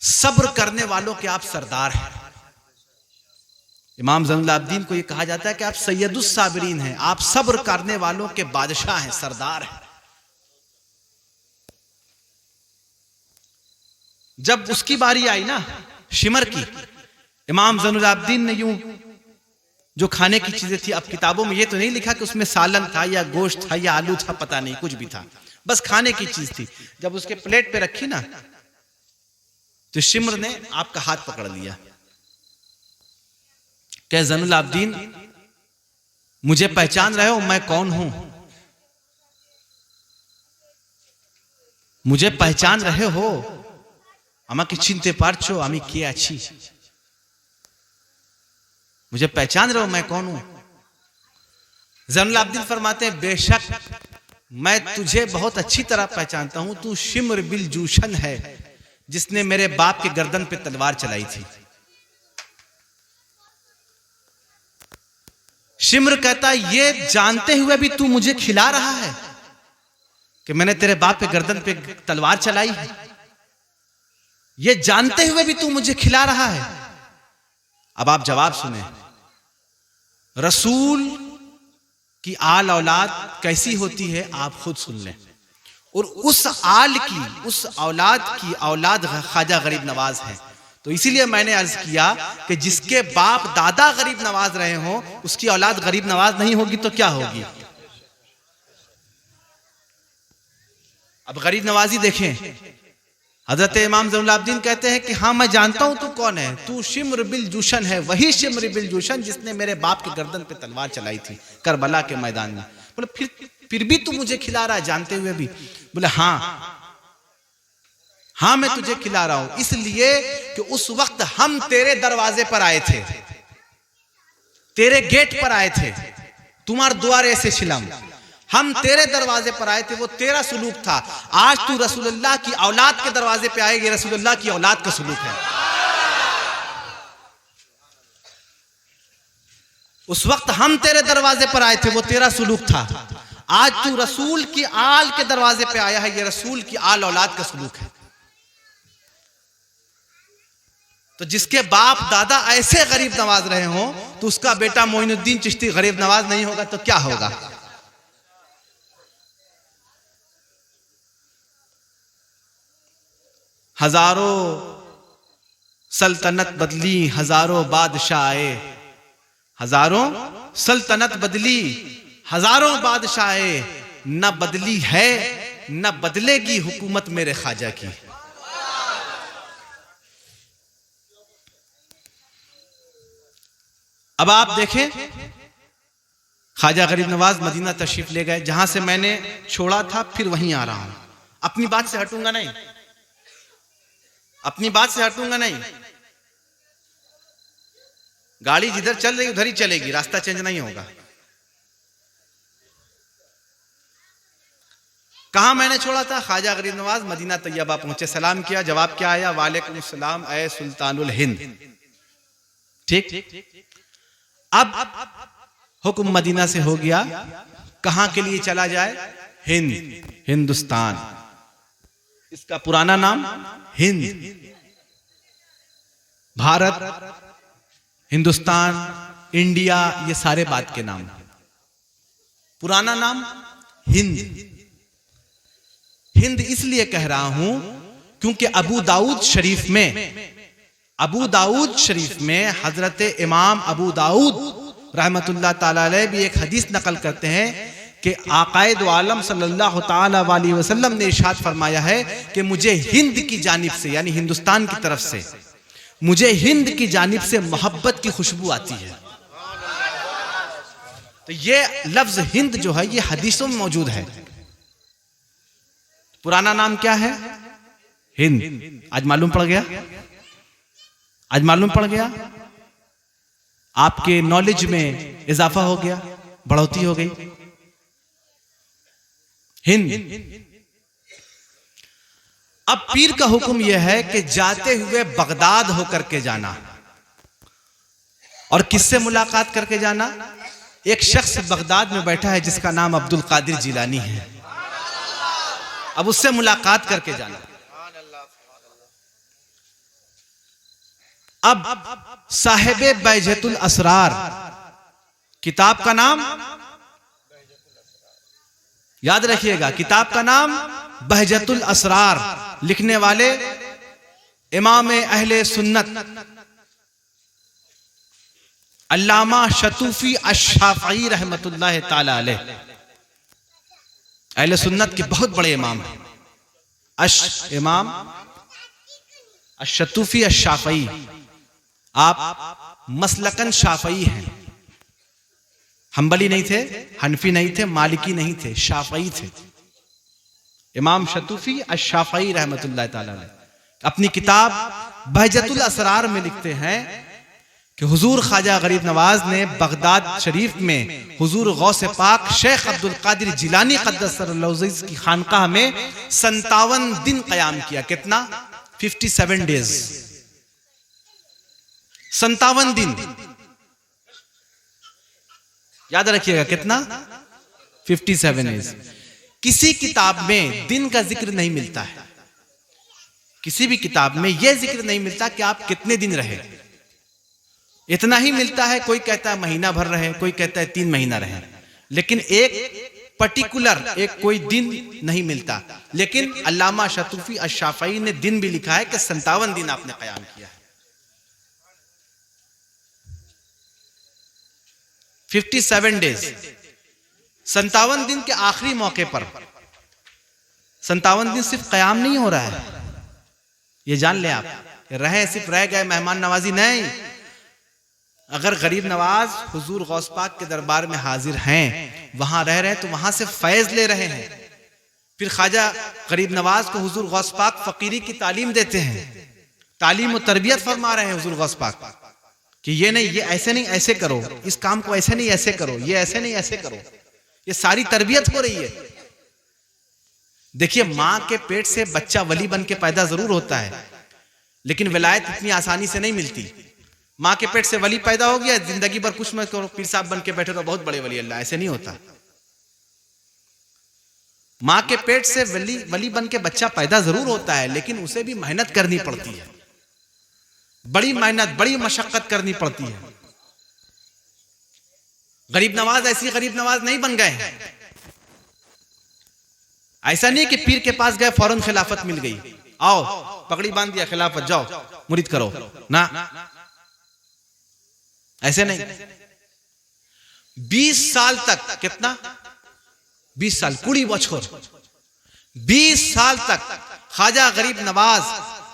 सब्र करने वालों के आप सरदार हैं। इमाम ज़ैनुल आबिदीन को यह कहा जाता है कि आप सैयदुस साबिरीन हैं, आप सब्र करने वालों के बादशाह हैं, सरदार हैं। जब उसकी बारी आई ना शिमर की, इमाम ज़ैनुल आबिदीन ने यूं जो खाने की चीजें थी, अब किताबों में ये तो नहीं लिखा कि उसमें सालन था या गोश्त था या आलू था, पता नहीं, कुछ भी था, बस खाने की चीज थी। जब उसके प्लेट पे रखी ना तो शिमर ने आपका हाथ पकड़ लिया, क्या ज़ैनुल आबिदीन मुझे पहचान रहे हो, मैं कौन हूं? मुझे पहचान रहे हो? আমাকে চিনতে পারছো আমি কে আছি? मुझे पहचान रहे हो मैं कौन हूं? ज़ैनुल आबिदीन फरमाते हैं बेशक मैं तुझे बहुत अच्छी तरह पहचानता हूं, तू शिम्र बिल जूशन है जिसने मेरे बाप के गर्दन पे तलवार चलाई थी। शिम्र कहता है ये जानते हुए भी तू मुझे खिला रहा है कि मैंने तेरे बाप के गर्दन पे तलवार चलाई है, ये जानते हुए भी तू मुझे खिला रहा है। अब आप जवाब सुने, रसूल की आल औलाद कैसी होती है आप खुद सुन लें, और उस आल की, उस औलाद की औलाद ख्वाजा गरीब नवाज है। तो इसीलिए मैंने अर्ज किया कि जिसके बाप दादा गरीब नवाज रहे हो उसकी औलाद गरीब नवाज नहीं होगी तो क्या होगी? अब गरीब नवाजी देखें, हजरत इमाम ज़ैनुल आबिदीन कहते हैं कि हाँ मैं जानता हूं तू कौन है, तू शिम्र बिल जूशन है, वही शिम्र बिल जूशन जिसने मेरे बाप के गर्दन पे तलवार चलाई थी करबला के मैदान में। बोले फिर भी तू मुझे खिला रहा है जानते हुए भी? बोले हाँ मैं तुझे खिला रहा हूं इसलिए कि उस वक्त हम तेरे दरवाजे पर आए थे, तेरे गेट पर आए थे, तुम्हारे द्वारे से छिलम, हम तेरे दरवाजे पर आए थे, वो तेरा सुलूक था। आज तू रसूलुल्लाह की औलाद के दरवाजे पे आएगी, रसूलुल्लाह की औलाद का सुलूक है। उस वक्त हम तेरे दरवाजे पर आए थे, वो तेरा सुलूक था। आज तू रसूल की आल के दरवाजे पे आया है, ये रसूल की आल औलाद का सुलूक है। तो जिसके बाप दादा ऐसे गरीब नवाज रहे हो तो उसका बेटा मोइनुद्दीन चिश्ती गरीब नवाज नहीं होगा तो क्या होगा? हजारों सल्तनत बदली, हजारों बादशाह आए, हजारों सल्तनत बदली, हजारों बादशाह आए, न बदली है न बदलेगी हुकूमत मेरे ख्वाजा की। अब आप देखें, ख्वाजा गरीब नवाज मदीना तशरीफ ले गए, जहां से मैंने छोड़ा था फिर वहीं आ रहा हूं। अपनी बात से हटूंगा नहीं, अपनी बात से हटूंगा नहीं। गाड़ी जिधर चल रही उधर ही चलेगी, रास्ता चेंज नहीं होगा। कहां मैंने छोड़ा था? ख्वाजा गरीब नवाज मदीना तैयबा पहुंचे, सलाम किया, जवाब क्या आया? वालेकुम सलाम ए सुल्तानुल हिंद। ठीक, अब हुक्म मदीना से हो गया, कहां के लिए चला जाए? हिंद, हिंदुस्तान। इसका पुराना नाम हिंद, भारत, हिंदुस्तान, इंडिया, ये सारे बात के नाम। पुराना नाम हिंद। हिंद इसलिए कह रहा हूं क्योंकि अबू दाऊद शरीफ में हजरत इमाम अबू दाऊद रहमतुल्लाह ताला अलैह भी एक हदीस नकल करते हैं कि आकायद आलम सल्लल्लाहु ताला अलैहि वसल्लम ने इरशाद फरमाया है कि मुझे हिंद की जानिब से, यानी हिंदुस्तान की तरफ से, मुझे हिंद की जानिब से मोहब्बत की खुशबू आती है। तो ये लफ्ज हिंद जो है ये हदीसों में मौजूद है। पुराना नाम क्या है? हिंद। आज मालूम पड़ गया, आज मालूम पड़ गया, आपके नॉलेज में इजाफा हो गया, बढ़ोतरी हो गई। हिंद। अब पीर का हुक्म यह है कि जाते हुए बगदाद होकर के जाना। और किससे मुलाकात करके जाना? एक शख्स बगदाद में बैठा है जिसका नाम अब्दुल कादिर जिलानी है, अब उससे मुलाकात करके जाना। अब साहिबे बैजतुल असरार, किताब का नाम याद रखिएगा, किताब का नाम बहजतुल असरार, लिखने वाले इमाम अहले सुन्नत अल्लामा शतूफी अश-शाफ़ई रहमतुल्लाह ताला अलैह, अहले सुन्नत के बहुत बड़े इमाम हैं। इमाम अश-शतूफी अश-शाफ़ई, आप मसलकन शाफ़ई हैं, हम्बली नहीं थे, हनफी नहीं थे, मालिकी नहीं थे, शाफ़ई थे। इमाम शतूफी अश-शाफ़ई रहमतुल्लाह ताला अलैह अपनी किताब बहजतुल असरार में लिखते हैं कि हुजूर ख्वाजा गरीब नवाज ने बगदाद शरीफ में हुजूर गौसे पाक शेख अब्दुल कादिर जिलानी क़द्दस सिर्रुल अज़ीज़ की खानकाह में 57 दिन क़याम किया। कितना? 57 डेज, 57 दिन। याद रखिएगा कितना? 57 डेज। किसी किताब में दिन का जिक्र नहीं मिलता है, किसी भी किताब में यह जिक्र नहीं मिलता कि आप कितने दिन रहे। इतना ही मिलता है, कोई कहता है महीना भर रहे, कोई कहता है 3 महीना रहे, लेकिन एक पर्टिकुलर एक कोई दिन नहीं मिलता। लेकिन अल्लामा शतूफी अश-शाफ़ई ने दिन भी लिखा है कि 57 दिन आपने क़याम किया है। 57 डेज, 57 दिन के आखिरी मौके पर 57 दिन सिर्फ क़याम नहीं हो रहा है, ये जान ले आप, रहे सिर्फ रह गए मेहमान नवाजी नहीं। अगर गरीब नवाज हुजूर गौस पाक के दरबार में हाजिर हैं, वहां रह रहे हैं, तो वहां से फैज ले रहे हैं। फिर ख्वाजा गरीब नवाज को हुजूर गौस पाक फकीरी की तालीम देते हैं, तालीम और तरबियत फरमा रहे हैं हुजूर गौस पाक कि ये नहीं, ये ऐसे नहीं ऐसे करो, इस काम को ऐसे नहीं ऐसे करो, ये ऐसे नहीं ऐसे करो, ये सारी तरबियत हो रही है। देखिए, मां के पेट से बच्चा वली बन के पैदा जरूर होता है, लेकिन विलायत इतनी आसानी से नहीं मिलती। मां के पेट से वली पैदा हो गया, जिंदगी भर कुछ मत करो, पीर साहब बन के बैठे तो बहुत बड़े वली अल्लाह, ऐसे नहीं होता। मां के पेट से वली बन के बच्चा पैदा जरूर होता है, लेकिन उसे भी मेहनत करनी पड़ती है, बड़ी मेहनत, बड़ी मशक्कत करनी पड़ती है। गरीब नवाज ऐसी गरीब नवाज नहीं बन गए। ऐसा नहीं कि पीर के पास गए फौरन खिलाफत मिल गई, आओ पगड़ी बांध दिया, खिलाफत जाओ मुरीद करो ना, ऐसे नहीं। 20 साल तक, कितना? 20 साल, 20 बछर, 20 साल तक ख्वाजा गरीब नवाज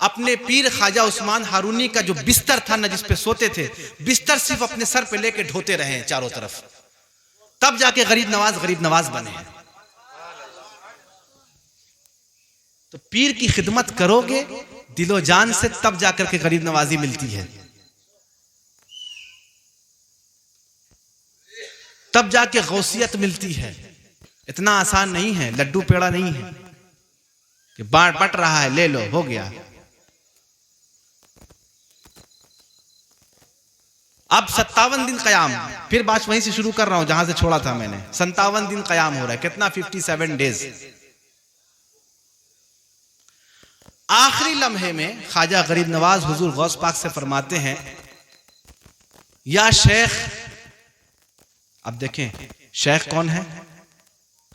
अपने पीर ख्वाजा उस्मान हारूनी का जो बिस्तर था ना, जिस पे सोते थे, बिस्तर सिर्फ अपने सर पे लेके ढोते रहे हैं चारों तरफ, तब जाके गरीब नवाज बने हैं। तो पीर की खिदमत करोगे दिलो जान से, तब जाकर के गरीब नवाजी मिलती है, तब जाके गौसियत मिलती है। इतना आसान नहीं है, लड्डू पेड़ा नहीं है कि बट रहा है ले लो हो गया। अब 57 दिन कयाम, फिर बात वहीं से शुरू कर रहा हूं जहां से छोड़ा था मैंने। 57 दिन कयाम हो रहा है, कितना 57 डेज। आखिरी लम्हे में ख्वाजा गरीब नवाज हुजूर गौस पाक से फरमाते हैं, या शेख। अब देखें शेख कौन है,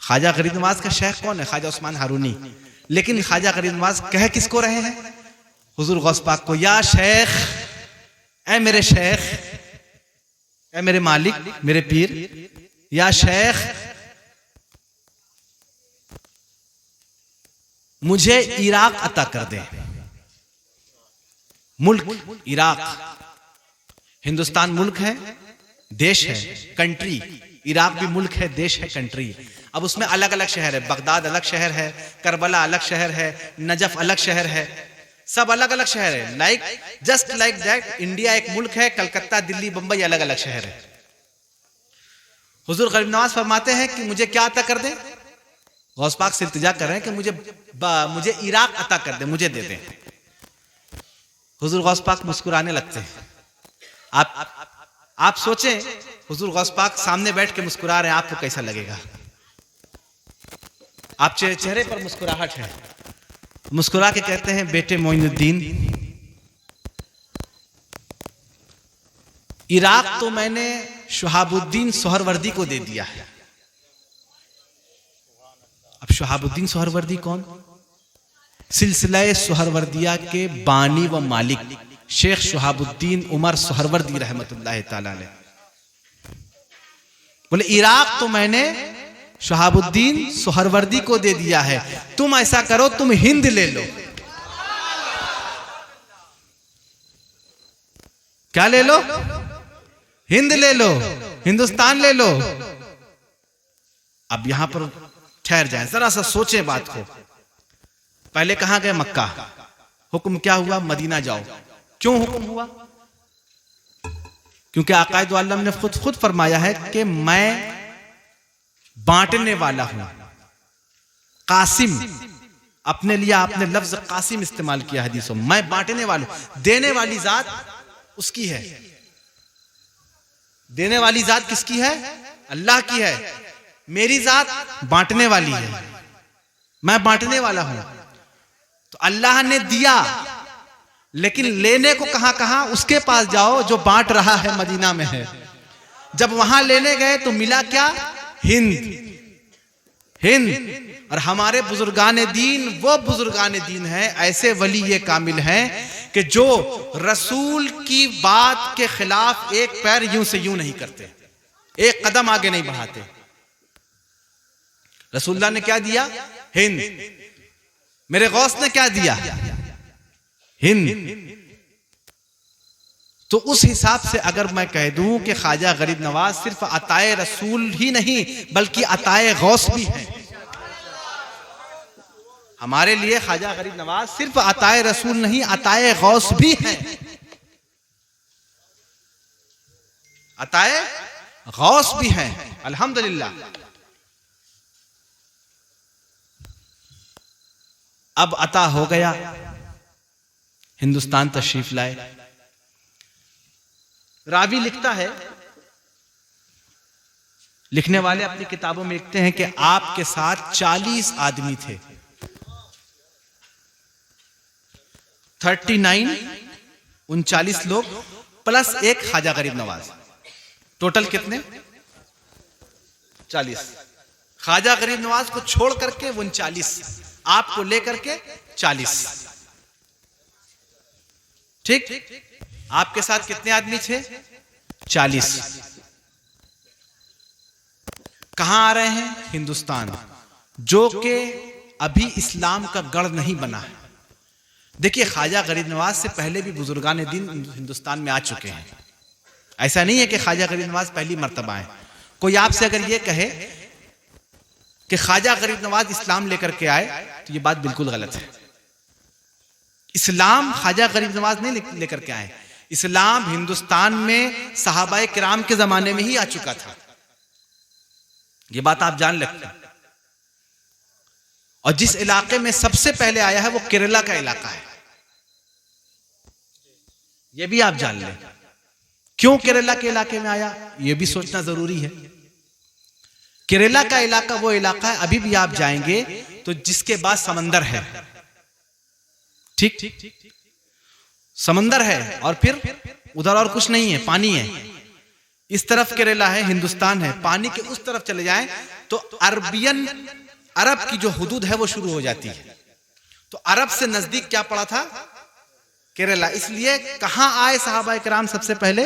ख्वाजा गरीब नवाज का शेख कौन है, ख्वाजा उस्मान हारूनी। लेकिन ख्वाजा गरीब नवाज कह किसको रहे हैं, हुजूर गौस पाक को, या शेख, ऐ मेरे शेख, ऐ मेरे मालिक, मेरे पीर, या शेख मुझे इराक अता कर दे। मुल्क इराक, हिंदुस्तान मुल्क है, देश है, कंट्री। इराक भी मुल्क है, देश है, कंट्री। अब उसमें अलग अलग शहर है, बगदाद अलग शहर है, करबला अलग शहर है, नजफ अलग शहर है, सब अलग अलग शहर है। Like just like that India एक मुल्क है, कलकत्ता, दिल्ली, बंबई अलग अलग शहर है। हुजूर गरीब नवाज फरमाते हैं कि मुझे क्या अता कर दे, गौस पाक से इल्तिजा कर रहे हैं कि मुझे इराक अता कर दे, मुझे दे दे। हुजूर गौस पाक मुस्कुराने लगते हैं। आप सोचें, हुजूर गौस पाक सामने बैठ के मुस्कुरा रहे हैं, आपको कैसा लगेगा। आप चेहरे पर मुस्कुराहट है, मुस्कुरा के कहते हैं, बेटे मोइनुद्दीन, इराक तो मैंने शहाबुद्दीन सोहरवर्दी को दे दिया है। अब शहाबुद्दीन सोहरवर्दी कौन, सिलसिला सोहरवर्दिया के बानी व मालिक शेख शहाबुद्दीन उमर सोहरवर्दी रहमतुल्लाह ताला अलैह। बोले इराक तो मैंने शहाबुद्दीन सोहरवर्दी को दे दिया है, तुम ऐसा करो, तुम हिंद ले लो। क्या ले लो, हिंद ले लो, हिंदुस्तान ले लो। अब यहां पर ठहर जाएं, जरा सा सोचें बात को। पहले कहां गए, मक्का, हुक्म क्या हुआ, मदीना जाओ। क्यों हुक्म हुआ, क्योंकि आकाए दो आलम ने खुद फरमाया है कि मैं बांटने वाला हूं। कासिम, अपने लिए आपने लफ्ज कासिम इस्तेमाल किया हदीसों में, मैं बांटने वाला हूं। देने वाली जात उसकी है, देने वाली जात किसकी है, अल्लाह की है। मेरी जात बांटने वाली है, मैं बांटने वाला हूं। तो अल्लाह ने दिया, लेकिन लेने को कहां कहां, उसके पास जाओ जो बांट रहा है, मदीना में है। जब वहां लेने गए तो मिला क्या, हिंद, हिंद। और हमारे बुजुर्गान दीन वो बुजुर्गान दीन है, ऐसे वली ये कामिल हैं कि जो रसूल की बात के खिलाफ एक पैर यूं से यूं नहीं करते, एक कदम आगे नहीं बढ़ाते। रसूलुल्लाह ने क्या दिया, हिंद। मेरे गौस ने क्या दिया, हिंद। तो उस हिसाब से अगर मैं कह दूं कि ख्वाजा गरीब नवाज सिर्फ अताए रसूल ही नहीं बल्कि अताए गौस भी है। हमारे लिए ख्वाजा गरीब नवाज सिर्फ अताए रसूल नहीं, अताए गौस भी है, अताए गौस भी है। अल्हम्दुलिल्लाह। अब अता हो गया, हिंदुस्तान तशरीफ लाए। रावी लिखता है, लिखने वाले अपनी किताबों में लिखते हैं कि आपके साथ 40 आदमी थे, 39, 39 लोग प्लस एक ख्वाजा गरीब नवाज, टोटल कितने, 40। ख्वाजा गरीब नवाज को छोड़ करके 39, आपको लेकर के 40। ठीक, आपके साथ कितने आदमी थे, 40। कहां आ रहे हैं, हिंदुस्तान, जो कि अभी इस्लाम का गढ़ नहीं बना है। देखिए, ख्वाजा गरीब नवाज से पहले भी बुजुर्गान दीन हिंदुस्तान में आ चुके हैं। ऐसा नहीं है कि ख्वाजा गरीब नवाज पहली मर्तबा है। कोई आपसे अगर ये कहे कि ख्वाजा गरीब नवाज इस्लाम लेकर के आए, तो ये बात बिल्कुल गलत है। इस्लाम ख्वाजा गरीब नवाज नहीं लेकर के आए। इस्लाम हिंदुस्तान में सहाबाए किराम के जमाने में ही आ चुका था। ये बात आप जान लेते हैं। और जिस इलाके में सबसे पहले आया है वो केरला का इलाका है, ये भी आप जान लें। क्यों केरला के इलाके में आया, ये भी सोचना जरूरी है। केरला का इलाका वो इलाका है, अभी भी आप जाएंगे तो जिसके बाद समंदर है, ठीक, समंदर है और फिर उधर और कुछ नहीं है, पानी है। इस तरफ केरला है, हिंदुस्तान है। पानी के उस तरफ चले जाएं तो अरब की जो हुदूद है वो शुरू हो जाती है। तो अरब से नजदीक क्या पड़ा था, केरला। इसलिए कहां आए सहाबाए किराम सबसे पहले,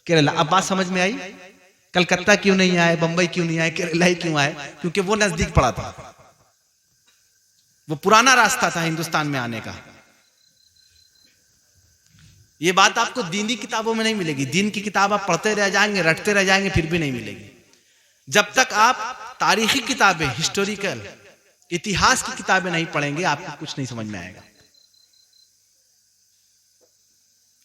केरला। अब बात समझ में आई? कलकत्ता क्यों नहीं आए, बंबई क्यों नहीं आए, केरला ही क्यों आए? क्योंकि वो नजदीक पड़ा था, वो पुराना रास्ता था हिंदुस्तान में आने का। ये बात आपको दीनी किताबों में नहीं मिलेगी। दीन की किताब आप पढ़ते रह जाएंगे, रटते रह जाएंगे, फिर भी नहीं मिलेगी। जब तक आप तारीखी किताबें, हिस्टोरिकल, इतिहास की किताबें नहीं पढ़ेंगे, आपको कुछ नहीं समझ में आएगा।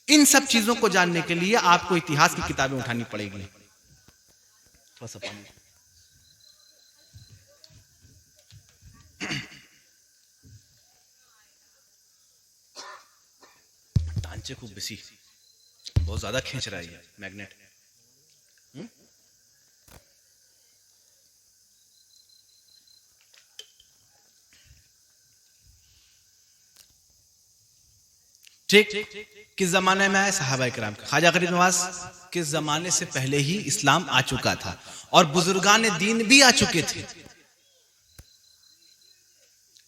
इन सब चीजों को जानने के लिए आपको इतिहास की किताबें उठानी पड़ेगी। थोड़ा सा पानी। टांचे खूब बेसी, बहुत ज्यादा खींच रहा है मैग्नेट। ठीक, किस जमाने में आए, सहाबाए किराम। ख्वाजा गरीब नवाज किस जमाने से पहले ही इस्लाम आ चुका था और बुजुर्गान दीन भी आ चुके थे।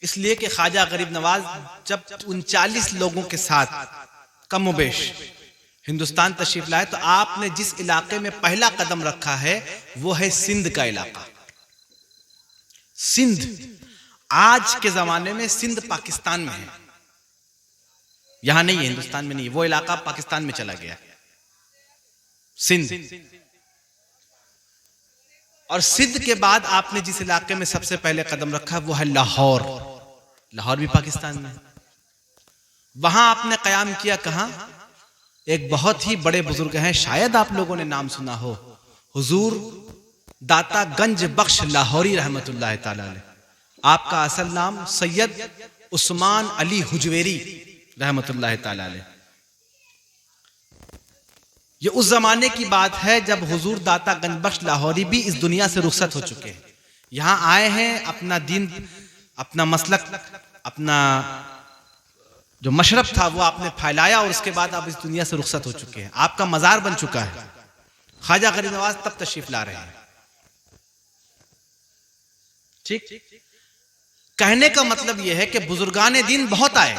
इसलिए कि ख्वाजा गरीब नवाज जब 39 लोगों के साथ कमोबेश हिंदुस्तान तशरीफ लाए, तो आपने जिस इलाके में पहला कदम रखा है वो है सिंध का इलाका। सिंध आज के जमाने में सिंध पाकिस्तान में है, यहां नहीं है, हिंदुस्तान में नहीं है। वो इलाका पाकिस्तान में चला गया, सिंध। और सिंध के बाद आपने जिस इलाके में सबसे पहले कदम रखा वो है लाहौर। लाहौर भी पाकिस्तान में। वहां आपने कयाम किया कहां, एक बहुत ही बड़े बुजुर्ग हैं, शायद आप लोगों ने नाम सुना हो, हुजूर दाता गंज बख्श लाहौरी रहमतुल्लाह ताला अलैह। आपका असल नाम सैयद उस्मान अली हुजवेरी रहमतुल्लाह ताला अलैह। ये उस जमाने की बात है जब हुजूर दाता गंज बख्श लाहौरी भी इस दुनिया से रुखसत हो चुके हैं। यहां आए हैं, अपना दीन, अपना मसलक, अपना जो मशरब था वो आपने फैलाया और उसके बाद आप इस दुनिया से रुखसत हो चुके हैं। आपका मजार बन चुका है। ख्वाजा गरीब नवाज तब तशरीफ ला रहे हैं। ठीक, कहने का मतलब यह है कि बुजुर्गान दीन बहुत आए,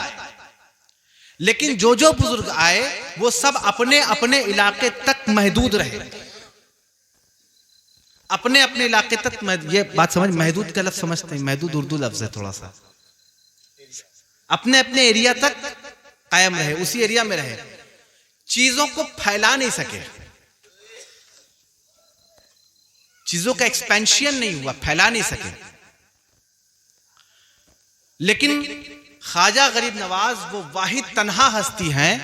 लेकिन जो जो बुजुर्ग आए वो सब अपने अपने इलाके तक महदूद रहे। अपने अपने इलाके तक। ये बात समझ, महदूद का लफ्ज समझते हैं, महदूद उर्दू लफ्ज है थोड़ा सा। अपने अपने एरिया तक कायम रहे, उसी एरिया में रहे, चीजों को फैला नहीं सके, चीजों का एक्सपेंशन नहीं हुआ, फैला नहीं सके। लेकिन ख्वाजा गरीब नवाज वो वाहिद तन्हा हस्ती हैं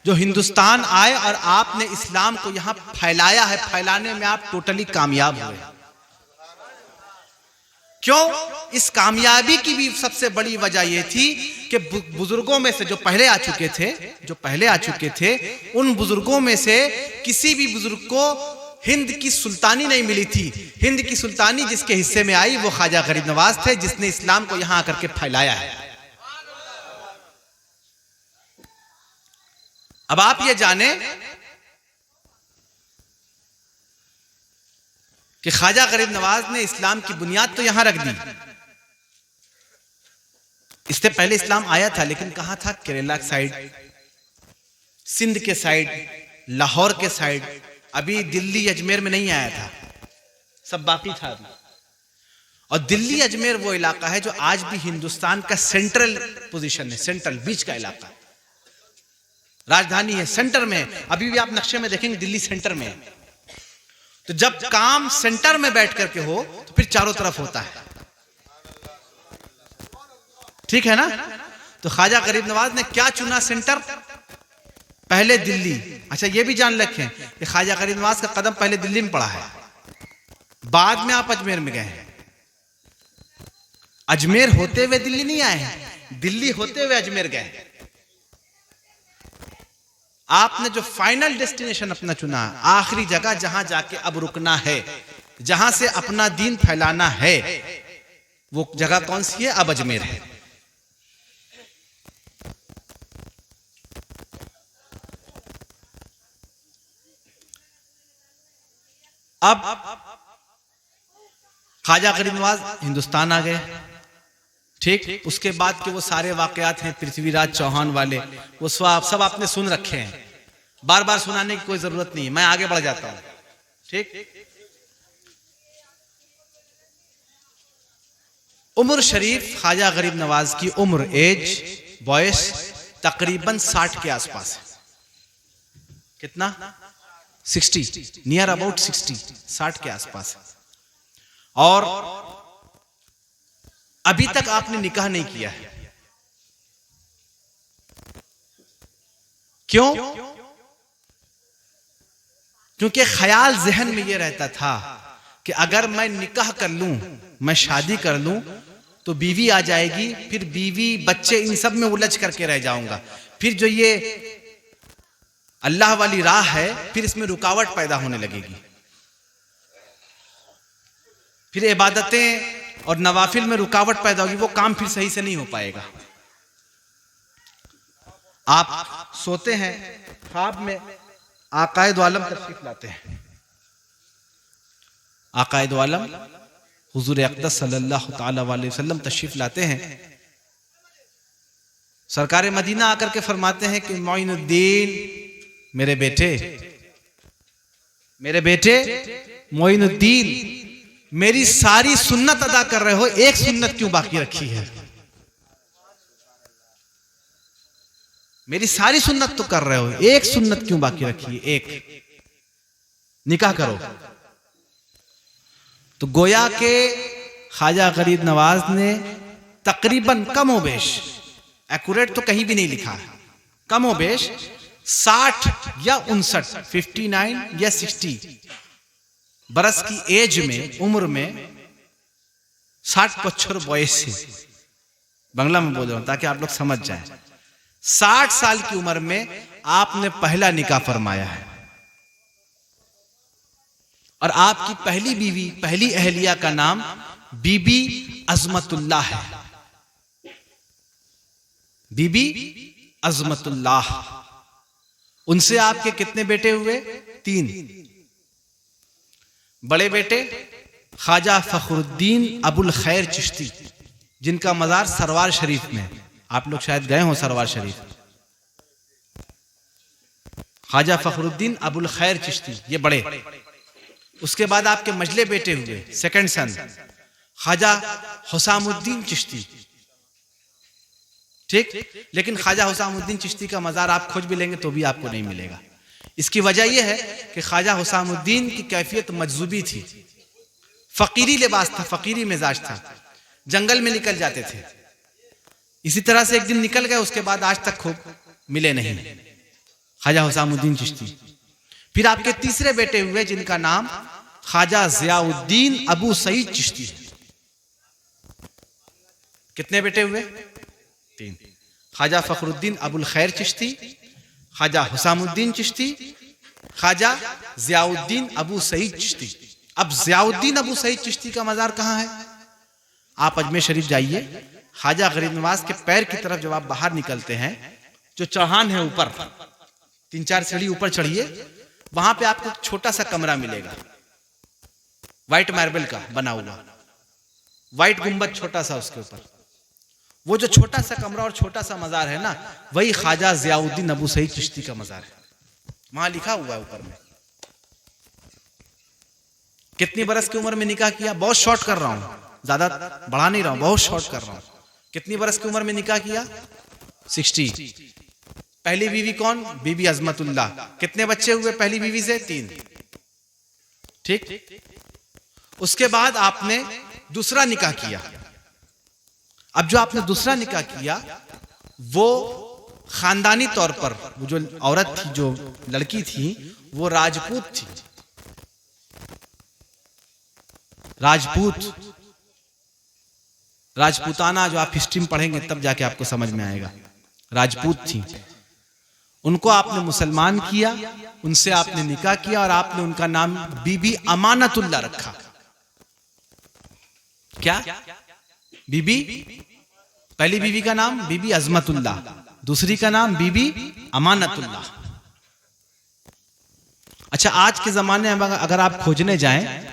जो हिंदुस्तान आए और आपने इस्लाम को यहां फैलाया है। फैलाने में आप टोटली कामयाब हुए। क्यों? इस कामयाबी की भी सबसे बड़ी वजह यह थी कि बुजुर्गों में से जो पहले आ चुके थे, उन बुजुर्गों में से किसी भी बुजुर्ग को हिंद की सुल्तानी नहीं मिली थी। हिंद की सुल्तानी जिसके हिस्से में आई वो ख्वाजा गरीब नवाज थे, जिसने इस्लाम को यहां आकर के फैलाया है। अब आप ये जाने कि ख्वाजा गरीब नवाज ने इस्लाम की बुनियाद तो यहां रख दी। इससे पहले इस्लाम आया था, लेकिन कहां था? केरला के साइड, सिंध के साइड, लाहौर के साइड। अभी दिल्ली अजमेर में नहीं आया था, सब बाकी था अभी। और दिल्ली अजमेर वो इलाका है जो आज भी हिंदुस्तान का सेंट्रल पोजीशन है, सेंट्रल बीच का इलाका, राजधानी है, सेंटर में है। अभी भी आप नक्शे में देखेंगे दिल्ली सेंटर में है। तो जब काम सेंटर में बैठ करके हो तो फिर चारों तरफ होता है, ठीक है ना। तो ख्वाजा गरीब नवाज ने क्या चुना सेंटर, पहले दिल्ली। अच्छा ये भी जान रखें कि ख्वाजा गरीब नवाज का कदम पहले दिल्ली में पड़ा है, बाद में आप अजमेर में गए हैं। अजमेर होते हुए दिल्ली नहीं आए हैं, दिल्ली होते हुए अजमेर गए। आपने जो फाइनल डेस्टिनेशन अपना चुना, आखिरी जगह जहां जाके अब रुकना है, जहां से अपना दीन फैलाना है, वो जगह कौन सी है, अब अजमेर है। अब ख्वाजा गरीब नवाज हिंदुस्तान आ गए, ठीक। उसके बाद के वो सारे वाकयात हैं पृथ्वीराज चौहान वाले, वो सब आपने सुन रखे हैं, बार बार सुनाने की कोई जरूरत नहीं है, मैं आगे बढ़ जाता हूं, ठीक। उम्र शरीफ ख्वाजा गरीब नवाज की उम्र, एज, बॉयस तकरीबन 60 के आसपास है। कितना, 60, नियर अबाउट 60 के आसपास। और अभी तक आपने निकाह नहीं किया है। क्यों? क्योंकि ख्याल जहन में यह रहता था कि अगर मैं निकाह कर लूं, मैं शादी कर लूं, तो बीवी आ जाएगी, फिर बीवी बच्चे इन सब में उलझ करके रह जाऊंगा, फिर जो ये अल्लाह वाली राह है फिर इसमें रुकावट पैदा होने लगेगी, फिर इबादतें और नवाफिल में रुकावट पैदा होगी, वो काम फिर सही से नहीं हो पाएगा। आप सोते हैं, ख्वाब में आकाए दो आलम तशरीफ लाते हैं, आकाए दो आलम हुजूर अक़दस सल्लल्लाहु तआला अलैहि वसल्लम तशरीफ लाते हैं। सरकार मदीना आकर के फरमाते हैं कि मोइनुद्दीन, मेरे बेटे मोइनुद्दीन, मेरी सारी सुन्नत अदा कर रहे हो, एक सुन्नत क्यों बाकी रखी है? मेरी सारी सुन्नत तो कर रहे हो, एक सुन्नत क्यों बाकी रखी है? एक, निकाह करो। तो गोया के ख्वाजा गरीब नवाज ने तकरीबन कमोबेश, एक्यूरेट तो कहीं भी नहीं लिखा है, कमोबेश 60 या 59, 59 या 60 बरस की एज में, उम्र में 60 बच्चों बॉयस से, बांग्ला में बोल रहा हूं ताकि आप लोग समझ जाएं। 60 साल की उम्र में आपने पहला निकाह फरमाया है, और आपकी पहली बीवी, पहली अहलिया का नाम बीबी अजमतुल्लाह है। बीबी अजमतुल्लाह। उनसे आपके कितने बेटे हुए? 3। बड़े बेटे ख्वाजा फखरुद्दीन अबुल खैर चिश्ती, जिनका मजार सरवार शरीफ में, आप लोग शायद गए हो सरवार शरीफ। ख्वाजा फखरुद्दीन अबुल खैर चिश्ती, ये बड़े। उसके बाद आपके मजले बेटे हुए, सेकंड सन, ख्वाजा हुसामुद्दीन चिश्ती, ठीक। लेकिन ख्वाजा हुसामुद्दीन चिश्ती का मजार आप खोज भी लेंगे तो भी आपको नहीं मिलेगा। इसकी वजह यह है कि ख्वाजा हुसामुद्दीन की कैफियत मजजूबी थी, फकीरी लिबास था, फकीरी मिजाज था, जंगल में निकल जाते थे। इसी तरह से एक दिन निकल गए, उसके बाद आज तक खूब मिले नहीं ख्वाजा हुसामुद्दीन चिश्ती। फिर आपके तीसरे बेटे हुए जिनका नाम ख्वाजा ज़ियाउद्दीन अबू सईद चिश्ती है। कितने बेटे हुए? 3। ख्वाजा फखरुद्दीन अबुल खैर चिश्ती, ख्वाजा हुसामुद्दीन चिश्ती, ख्वाजा ज़ियाउद्दीन अबू सईद चिश्ती। अब ज़ियाउद्दीन अबू सईद चिश्ती का मजार कहां है? आप अजमेर शरीफ जाइए, ख्वाजा गरीब नवाज के पैर की तरफ जब आप बाहर निकलते हैं, जो चौहान है ऊपर, 3-4 सीढ़ी ऊपर चढ़िए, वहां पे आपको छोटा सा कमरा मिलेगा, व्हाइट मार्बल का बना हुआ, व्हाइट गुंबद छोटा सा उसके ऊपर। वो जो छोटा सा कमरा और छोटा सा मजार है ना, वही ख्वाजा ज़ियाउद्दीन अबू सईद चिश्ती का मजार है। वहां लिखा हुआ है ऊपर में। कितनी बरस की उम्र में निकाह किया? बहुत शॉर्ट कर रहा हूं, ज्यादा बढ़ा नहीं रहा हूं, बहुत शॉर्ट कर रहा हूं। कितनी बरस की उम्र में निकाह किया? 60। पहली बीवी कौन? बीबी अजमतुल्लाह। कितने बच्चे हुए पहली बीवी से? 3। ठीक। उसके बाद आपने दूसरा निकाह किया। अब जो आपने दूसरा निकाह किया वो खानदानी तौर पर, वो जो औरत थी, जो लड़की थी, वो राजपूत थी। राजपूताना जो आप हिस्ट्री में पढ़ेंगे तब जाके आपको समझ में आएगा। राजपूत थी, उनको आपने मुसलमान किया, उनसे आपने निकाह किया और आपने उनका नाम बीबी अमानतुल्लाह रखा। क्या? बीबी, पहली बीवी का नाम बीबी अजमतुल्लाह, दूसरी का नाम बीबी अमानतुल्लाह। अच्छा, आज के जमाने में अगर आप खोजने जाएं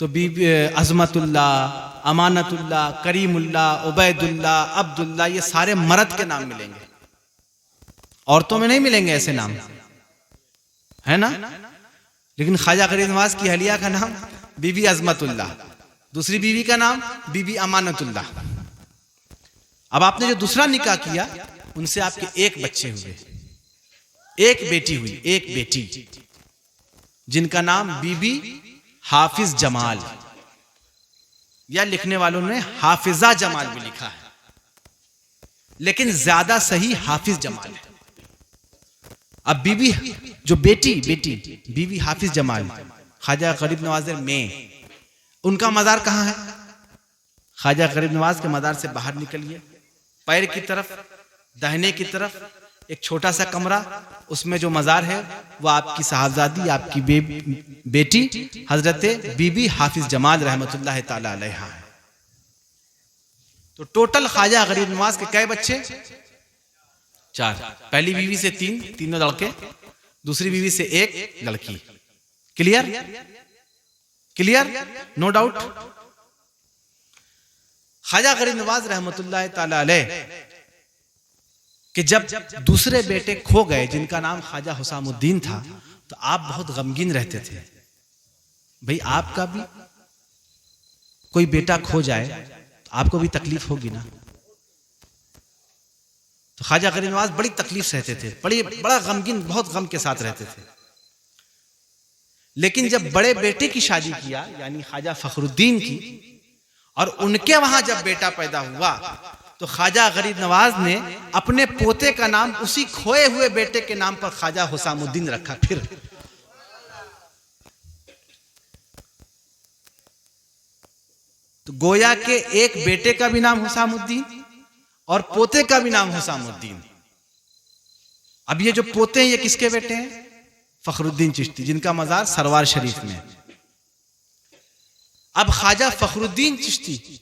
तो बीबी अजमतुल्लाह, अमानतुल्लाह, करीमुल्लाह, उबैदुल्लाह, अब्दुल्लाह, ये सारे मर्द के नाम मिलेंगे, औरतों में नहीं मिलेंगे ऐसे नाम, है ना। लेकिन ख्वाजा गरीब नवाज की अहलिया का नाम बीबी अजमतुल्लाह, दूसरी बीवी का नाम बीबी अमानतुल्लाह। अब आपने जो दूसरा निकाह किया उनसे आपके एक बच्चे हुए, एक बेटी हुई, एक बेटी, जिनका नाम बीबी हाफिज जमाल, या लिखने वालों ने हाफिजा जमाल भी लिखा है, लेकिन ज्यादा सही हाफिज जमाल है। अब बीबी जो बेटी बीबी हाफिज जमाल ख्वाजा गरीब नवाज में, उनका मज़ार कहाँ है? ख्वाजा गरीब नवाज के मज़ार से बाहर निकलिए, पैर की तरफ, दाहिने की तरफ एक छोटा सा कमरा, उसमें जो मज़ार है वो आपकी साहबजादी, आपकी बेटी हजरत बीबी हाफिज जमाल रहमतुल्लाह ताला अलैहा है। तो टोटल ख्वाजा गरीब नवाज के कै बच्चे? 4। पहली बीवी से 3, तीनों लड़के, दूसरी बीवी से 1 लड़की। क्लियर? No doubt. ख्वाजा गरीब नवाज रहमतुल्लाह ताला अलैह कि जब दूसरे बेटे खो गए, जिनका नाम ख्वाजा हुसामुद्दीन था, तो आप बहुत गमगीन रहते थे। भाई, आपका भी कोई बेटा खो जाए तो आपको भी तकलीफ होगी ना। तो ख्वाजा गरीब नवाज बड़ी तकलीफ से रहते थे, बड़ा गमगीन, बहुत गम के साथ रहते थे। लेकिन जब बड़े बेटे की शादी किया, यानी ख्वाजा फखरुद्दीन की, और उनके वहां जब बेटा पैदा हुआ, तो ख्वाजा गरीब नवाज ने अपने पोते का नाम उसी खोए हुए बेटे के नाम पर ख्वाजा हुसामुद्दीन रखा। फिर तो गोया के एक बेटे का भी नाम हुसामुद्दीन और पोते का भी नाम हुसामुद्दीन। अब ये जो पोते हैं ये किसके बेटे हैं? फखरुद्दीन चिश्ती, जिनका मज़ार सरवार शरीफ में। अब ख्वाजा फखरुद्दीन चिश्ती,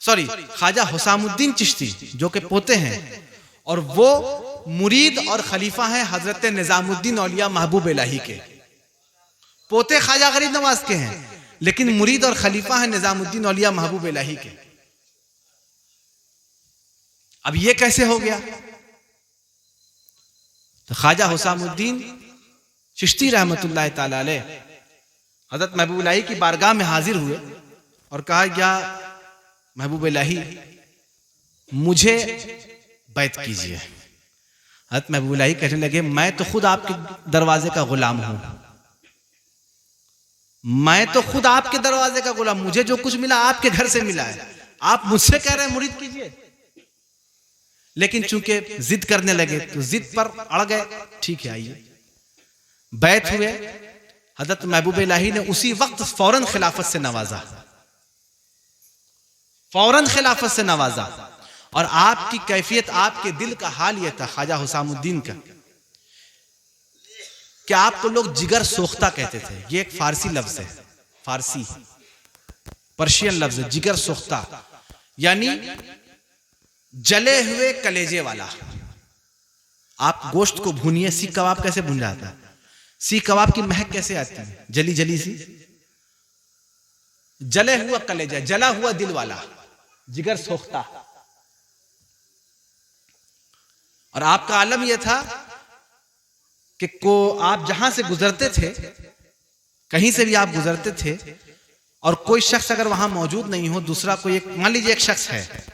ख्वाजा हुसामुद्दीन चिश्ती जो के पोते हैं, और वो मुरीद और खलीफा हैं हजरत निजामुद्दीन औलिया महबूब इलाही के। पोते ख्वाजा गरीब नवाज के हैं, लेकिन मुरीद और खलीफा हैं निजामुद्दीन औलिया महबूब इलाही के। अब ये कैसे हो गया? तो ख्वाजा हुसामुद्दीन चिश्ती रहमतुल्लाह ताला अलैह हजरत महबूब इलाही की बारगाह में हाजिर हुए और कहा, या महबूब इलाही, मुझे बैत कीजिए। हजरत महबूब इलाही कहने लगे, मैं तो खुद आपके दरवाजे का गुलाम हूं, मैं तो खुद आपके दरवाजे का गुलाम, मुझे जो कुछ मिला आपके घर से मिला है, आप मुझसे कह रहे हैं मुरीद कीजिए। लेकिन चूंकि जिद करने लगे तो जिद पर अड़ गए। ठीक है, आइए। बैत हुए, हजरत महबूब इलाही ने उसी वक्त फौरन खिलाफत से नवाजा, और आपकी कैफियत, आपके दिल का हाल यह था ख्वाजा हुसामुद्दीन का कि आपको लोग जिगर सोख्ता कहते थे। ये एक फारसी लफ्ज है, फारसी पर्शियन लफ्ज है, जिगर सोख्ता, यानी जले हुए कलेजे वाला। आप गोश्त को भूनिए, सीख कबाब कैसे भून जाता है, सीख कबाब की महक कैसे आती है, जली जली सी। जले हुआ कलेजा, जला हुआ दिल वाला, जिगर सोख्ता। और आपका आलम यह था कि आप जहां से गुजरते थे, कहीं से भी आप गुजरते थे, और कोई शख्स अगर वहां मौजूद नहीं हो, दूसरा कोई एक, मान लीजिए एक शख्स है,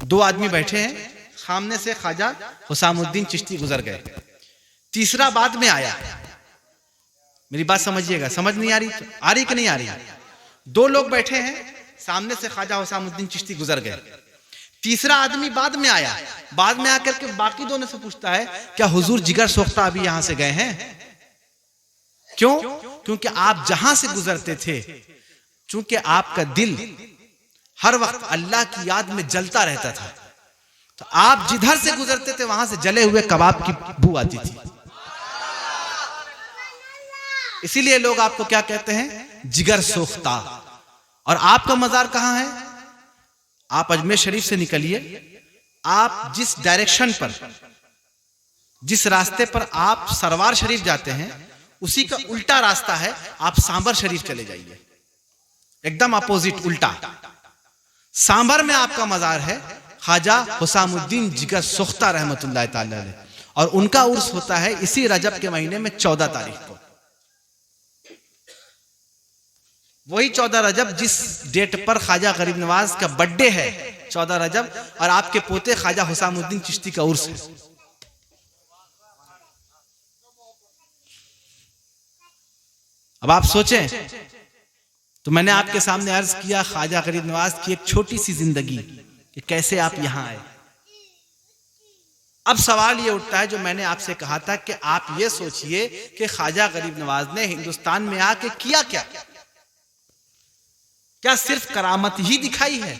दो आदमी बैठे हैं, सामने से ख्वाजा हुसामुद्दीन चिश्ती गुजर गए, तीसरा बाद में आया। मेरी बात समझिएगा, समझ नहीं आ रही? आ रही कि नहीं आ रही? दो लोग बैठे हैं, सामने से ख्वाजा हुसामुद्दीन चिश्ती गुजर गए, तीसरा आदमी बाद में आया, बाद में आकर के बाकी दोनों से पूछता है क्या हुजूर जिगर सोख्ता अभी यहां से गए हैं? क्यों? क्योंकि आप जहां से गुजरते थे, चूंकि आपका दिल हर वक्त अल्लाह की याद में जलता रहता था, तो आप जिधर से गुजरते थे वहां से जले हुए कबाब की बू आती थी। इसीलिए लोग आपको क्या कहते हैं? जिगर सोख्ता। और आपका मजार कहां है? आप अजमेर शरीफ से निकलिए, आप जिस डायरेक्शन पर, जिस रास्ते पर आप सरवार शरीफ जाते हैं, उसी का उल्टा रास्ता है, आप सांबर शरीफ चले जाइए, एकदम अपोजिट, उल्टा। सांबर में आपका मजार है ख्वाजा हुसामुद्दीन जिगर सोख्ता रहमतुल्लाह ताला अलैह, और उनका उर्स होता है इसी रजब के महीने में 14 तारीख को। वही 14 रजब जिस डेट पर ख्वाजा गरीब नवाज का बर्थडे है, 14 रजब, और आपके पोते ख्वाजा हुसामुद्दीन चिश्ती का उर्स है। अब आप सोचें, तो मैंने आपके सामने अर्ज किया ख्वाजा गरीब नवाज की एक छोटी सी जिंदगी कि कैसे आप यहां आए। अब सवाल ये उठता है जो मैंने आपसे कहा था कि आप ये सोचिए कि ख्वाजा गरीब नवाज ने हिंदुस्तान में आके किया क्या? क्या सिर्फ करामत ही दिखाई है?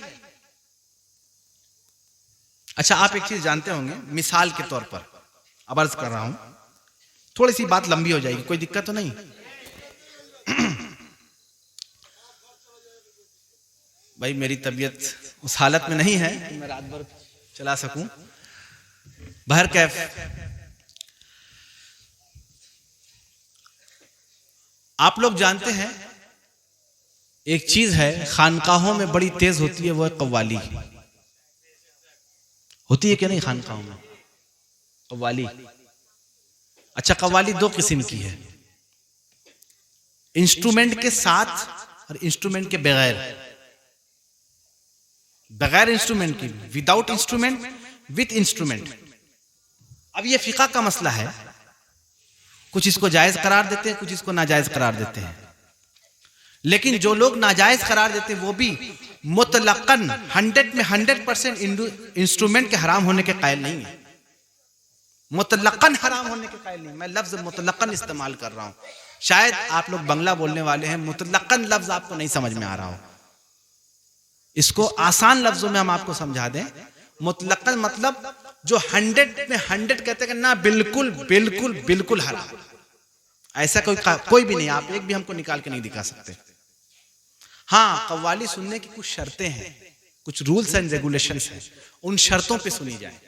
अच्छा, आप एक चीज जानते होंगे, मिसाल के तौर पर अब अर्ज कर रहा हूं, थोड़ी सी बात लंबी हो जाएगी, कोई दिक्कत तो नहीं? भाई मेरी तबीयत उस हालत में नहीं है कि मैं रात भर चला सकूं। बहरकैफ, आप लोग जानते हैं एक चीज है खानकाहों में बड़ी तेज होती है, वो है कव्वाली। होती है क्या नहीं खानकाहों में कव्वाली? अच्छा, कव्वाली दो किस्म की है, इंस्ट्रूमेंट के साथ और इंस्ट्रूमेंट के बगैर। बगैर इंस्ट्रूमेंट की, विदाउट इंस्ट्रूमेंट, विथ इंस्ट्रूमेंट। अब ये फिका का मसला है, कुछ इसको जायज करार देते हैं, कुछ इसको नाजायज करार देते हैं। लेकिन जो लोग नाजायज करार देते हैं वो भी मुतलक्कन 100 में 100% इंस्ट्रूमेंट के हराम होने के कायल नहीं है। मुतलक्कन हराम होने के कायल नहीं। मैं लफ्ज मुतलक्कन इस्तेमाल कर रहा हूं, शायद आप लोग बंगला बोलने वाले हैं, मुतलक्कन लफ्ज आपको नहीं समझ में आ रहा हो। इसको आसान लफ्जों में हम आपको समझा दें। मुतलक्कन मतलब जो 100 में 100 कहते हैं ना, बिल्कुल बिल्कुल बिल्कुल हराम, ऐसा कोई भी नहीं। आप एक भी हमको निकाल के नहीं दिखा सकते। हाँ, कव्वाली सुनने की कुछ शर्तें हैं, कुछ रूल्स एंड रेगुलेशंस हैं, उन शर्तों पे सुनी जाए।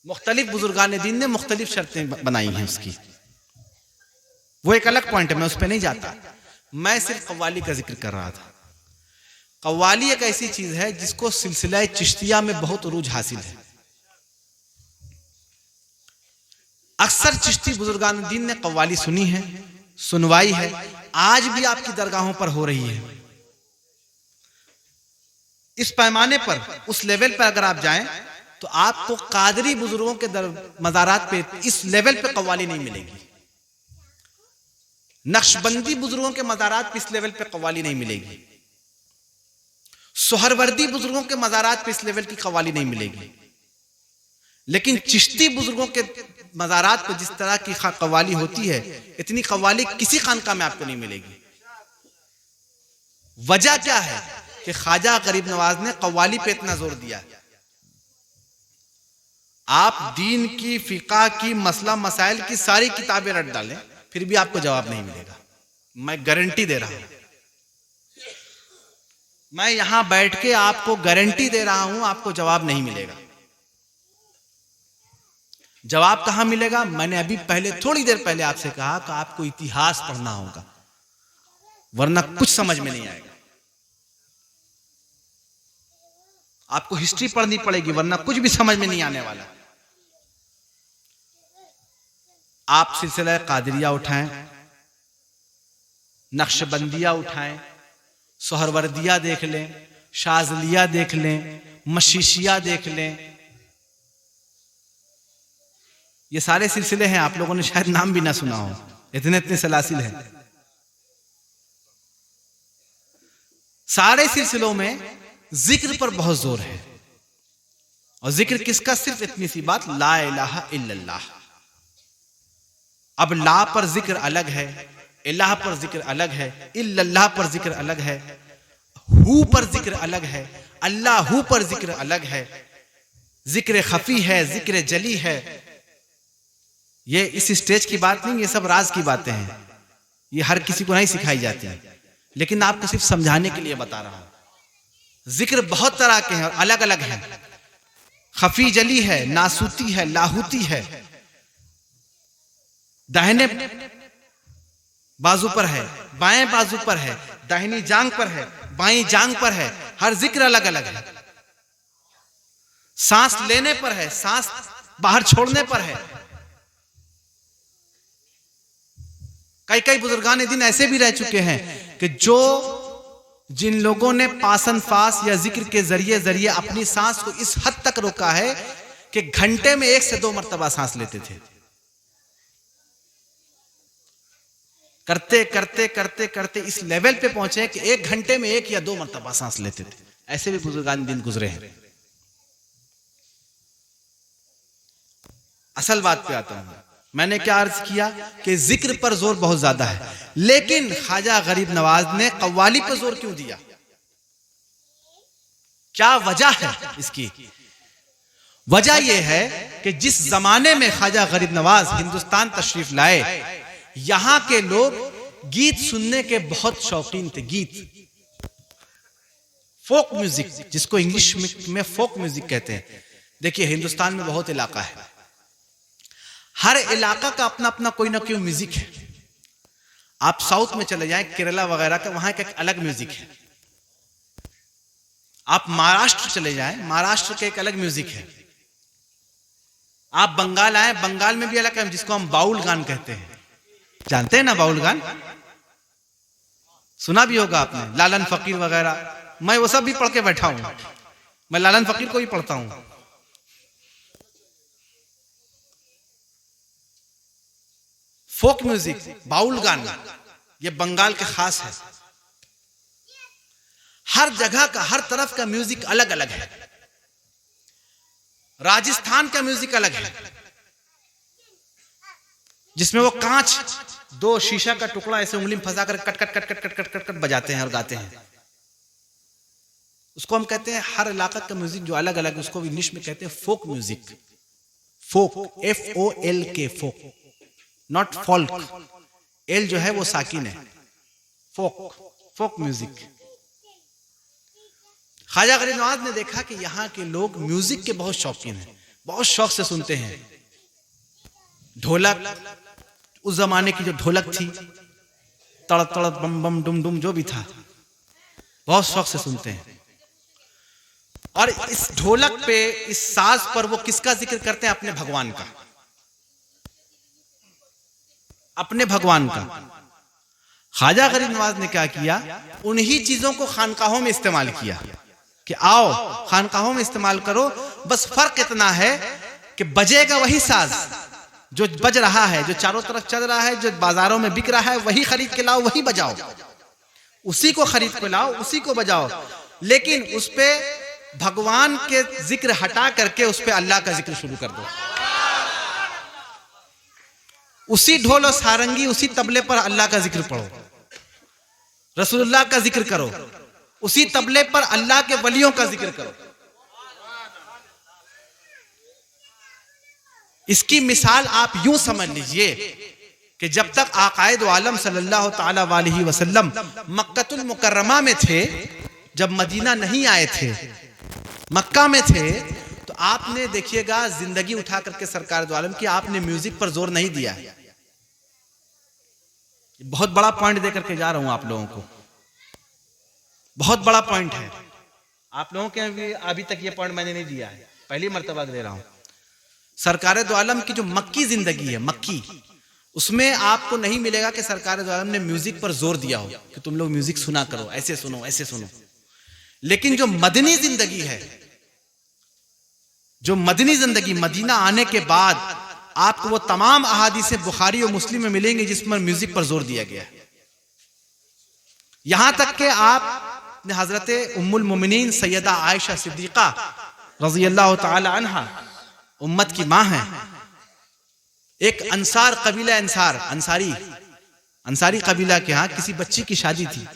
मुख्तलिफ बुजुर्गान दीन ने मुख्तलिफ शर्तें बनाई हैं उसकी, वो एक अलग पॉइंट है, मैं उस पर नहीं जाता। मैं सिर्फ कव्वाली का जिक्र कर रहा था। कव्वाली एक ऐसी चीज है जिसको सिलसिला चिश्तिया में बहुत उरूज हासिल है। अक्सर चिश्ती बुजुर्गान दीन ने कव्वाली सुनी है, सुनवाई है, आज भी आपकी दरगाहों पर हो रही है। इस पैमाने पर, उस लेवल पर अगर आप जाएं तो आपको कादरी बुजुर्गों के मज़ारात पे इस लेवल पे कव्वाली नहीं मिलेगी। नक्शबंदी बुजुर्गों के मज़ारात पे इस लेवल पे कव्वाली नहीं मिलेगी। सोहरवर्दी बुजुर्गों के मज़ारात पे इस लेवल की कव्वाली नहीं मिलेगी। लेकिन चिश्ती बुजुर्गों के मज़ारात पर जिस तरह की कव्वाली होती है, इतनी कव्वाली किसी खानका में आपको नहीं मिलेगी। वजह क्या है कि ख्वाजा गरीब नवाज ने कव्वाली पे इतना जोर दिया। आप दीन की, फिका की, मसला मसाइल की सारी किताबें रट डालें, फिर भी आपको जवाब नहीं मिलेगा। मैं गारंटी दे रहा हूं, मैं यहां बैठ के आपको गारंटी दे रहा हूं, आपको जवाब नहीं मिलेगा। जवाब कहां मिलेगा? मैंने अभी पहले, थोड़ी देर पहले आपसे कहा कि आपको इतिहास पढ़ना होगा, वरना कुछ समझ में नहीं आएगा। आपको हिस्ट्री पढ़नी पड़ेगी, वरना कुछ भी समझ में नहीं आने वाला। आप सिलसिला कादरिया उठाएं, नक्शबंदिया उठाएं, सोहरवर्दिया देख लें, शाजलिया देख लें, मशीशिया देख लें। ये सारे सिलसिले हैं, आप लोगों ने शायद नाम भी ना सुना हो, इतने इतने सलासिल हैं। सारे सिलसिलों में जिक्र पर बहुत जोर है। और जिक्र किसका? सिर्फ इतनी सी बात, ला इलाहा इल्लल्लाह। अब ला पर जिक्र अलग है, इलाह पर जिक्र अलग है, इल्लल्लाह पर जिक्र अलग है, हु पर जिक्र अलग है, अल्लाहू पर जिक्र अलग है, जिक्र खफी है, जिक्र जली है। ये इस स्टेज की बात नहीं, ये सब राज की बातें हैं, ये हर किसी को नहीं सिखाई जाती है, लेकिन आपको सिर्फ समझाने के लिए बता रहा हूं। जिक्र बहुत तरह के हैं और अलग अलग हैं। खफी जली है, नासूती है, लाहूती है, दाहिने बाजू पर है, बाएं बाजू पर है, दाहिनी जांग पर है, बाईं जांग पर है। हर जिक्र अलग अलग है। सांस लेने पर है, सांस बाहर छोड़ने पर है। कई कई बुजुर्गान दिन ऐसे भी रह चुके हैं कि जिन लोगों ने पासन फास या जिक्र के जरिए अपनी सांस को इस हद तक रोका है कि घंटे में 1 से 2 मरतबा सांस लेते थे। करते करते करते करते इस लेवल पे पहुंचे कि 1 घंटे में 1 या 2 मरतबा सांस लेते थे। ऐसे भी बुजुर्गान दिन गुजरे हैं। असल बात पे आता हूं। मैंने क्या अर्ज किया कि जिक्र पर जोर बहुत ज्यादा है, लेकिन ख्वाजा गरीब नवाज ने कव्वाली पर जोर क्यों दिया? क्या वजह है इसकी? वजह यह है कि जिस जमाने में ख्वाजा गरीब नवाज हिंदुस्तान तशरीफ लाए, यहां के लोग गीत सुनने के बहुत शौकीन थे। गीत, फोक म्यूजिक, जिसको इंग्लिश में फोक म्यूजिक कहते हैं। देखिए, हिंदुस्तान में बहुत इलाका है, हर इलाका का अपना अपना कोई ना कोई म्यूजिक है। आप साउथ में चले जाएं, केरला वगैरह का, वहां का एक अलग म्यूजिक है। आप महाराष्ट्र चले जाएं, महाराष्ट्र का एक अलग म्यूजिक है। आप बंगाल आए, बंगाल में भी अलग है, जिसको हम बाउल गान कहते हैं। जानते हैं ना बाउल गान? सुना भी होगा आपने, लालन फकीर वगैरह। मैं वो सब भी पढ़ के बैठा हूं, मैं लालन फकीर को भी पढ़ता हूं। फोक म्यूजिक, बाउल गान, ये बंगाल के खास है। हर जगह का, हर तरफ का म्यूजिक अलग अलग है। राजस्थान का म्यूजिक अलग है, जिसमें वो कांच, 2 शीशा का टुकड़ा ऐसे उंगली में फंसा कर cut cut cut cut cut cut cut cut बजाते हैं और गाते हैं। उसको हम कहते हैं, हर इलाका का म्यूजिक जो अलग अलग, उसको इंग्लिश में कहते हैं folk music. Folk, FOLK, folk, not folk. L जो है वो साकिन है। फोक, फोक म्यूजिक। ख्वाजा गरीब नवाज ने देखा कि यहाँ के लोग म्यूजिक के बहुत शौकीन हैं, बहुत शौक से सुनते हैं। ढोलक, उस जमाने की जो ढोलक थी, तड़ तड़ बम बम डुम डुम जो भी था, बहुत शौक से सुनते हैं। और इस ढोलक पे, इस साज पर वो किसका जिक्र करते हैं? अपने भगवान का, अपने भगवान का। ख्वाजा गरीब नवाज ने क्या किया? उन्हीं चीजों को खानकाहों में इस्तेमाल किया कि आओ खानकाहों में इस्तेमाल करो, बस फर्क इतना है कि बजेगा वही साज जो बज रहा है, जो चारों तरफ चल रहा है, जो बाजारों में बिक रहा है, वही खरीद के लाओ, वही बजाओ, उसी को खरीद के लाओ, उसी को बजाओ। लेकिन उस पे भगवान के जिक्र हटा करके उस पे अल्लाह का जिक्र शुरू कर दो। उसी ढोल और सारंगी, उसी तबले पर अल्लाह का जिक्र पढ़ो, रसूलुल्लाह का जिक्र करो, उसी तबले पर अल्लाह के वलियों का जिक्र करो। इसकी मिसाल आप यूं समझ लीजिए कि जब तक आकाए दो आलम सल्लल्लाहु ताला अलैहि वसल्लम मक्कतुल मुकर्रमा में थे, जब मदीना नहीं आए थे, मक्का में थे, तो आपने देखिएगा जिंदगी उठा करके सरकार दो आलम की आपने म्यूजिक पर जोर नहीं दिया। बहुत बड़ा पॉइंट देकर के जा रहा हूं आप लोगों को, बहुत बड़ा पॉइंट है। आप लोगों के अभी तक ये पॉइंट मैंने नहीं दिया है, पहली मर्तबा दे रहा हूं। सरकार दो आलम की जो मक्की जिंदगी है, मक्की, उसमें आपको नहीं मिलेगा कि सरकार दो आलम ने म्यूजिक पर जोर दिया हो कि तुम लोग म्यूजिक सुना करो, ऐसे सुनो ऐसे सुनो। लेकिन जो मदनी जिंदगी है, जो मदनी जिंदगी, मदीना आने के बाद आपको वो तमाम अहादीसे बुखारी और मुस्लिम में मिलेंगे जिसमें म्यूजिक पर जोर दिया गया है। यहां तक कि आपने हजरत उम्मुल मोमिनीन सैयदा आयशा सिद्दीका रजी अल्लाह तआला अन्हा, उम्मत की मां है, एक अंसार कबीला, अंसारी कबीला के यहाँ किसी बच्ची की शादी थी,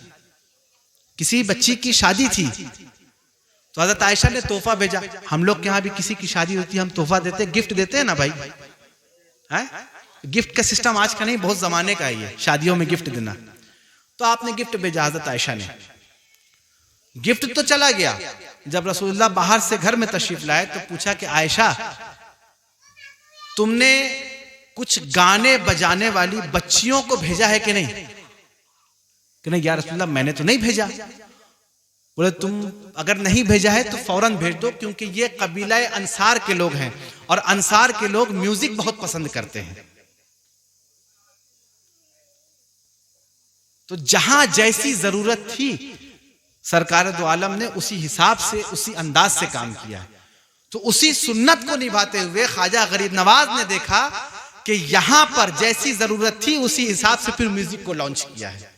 किसी बच्ची की शादी थी। तो हजरत आयशा ने तोहफा भेजा। हम लोग के यहाँ भी किसी की शादी होती है, हम तोहफा देते, गिफ्ट देते हैं ना भाई, है? गिफ्ट का सिस्टम आज का नहीं, बहुत जमाने का है शादियों में गिफ्ट देना। तो आपने गिफ्ट भेजा हजरत आयशा ने। गिफ्ट तो चला गया। जब रसूलुल्लाह बाहर से घर में तशरीफ लाए तो पूछा कि आयशा, तुमने कुछ गाने बजाने वाली बच्चियों को भेजा है कि नहीं? कि नहीं या रसूलुल्लाह, मैंने तो नहीं भेजा। बोले तुम अगर नहीं भेजा है तो फौरन भेज दो, क्योंकि ये कबीला अंसार के लोग हैं और अंसार के लोग म्यूजिक बहुत पसंद करते हैं। तो जहां जैसी जरूरत थी सरकार दो आलम ने उसी हिसाब से, उसी अंदाज से काम किया है। तो उसी सुन्नत को निभाते हुए ख्वाजा गरीब नवाज ने देखा कि यहां पर जैसी जरूरत थी उसी हिसाब से फिर म्यूजिक को लॉन्च किया है।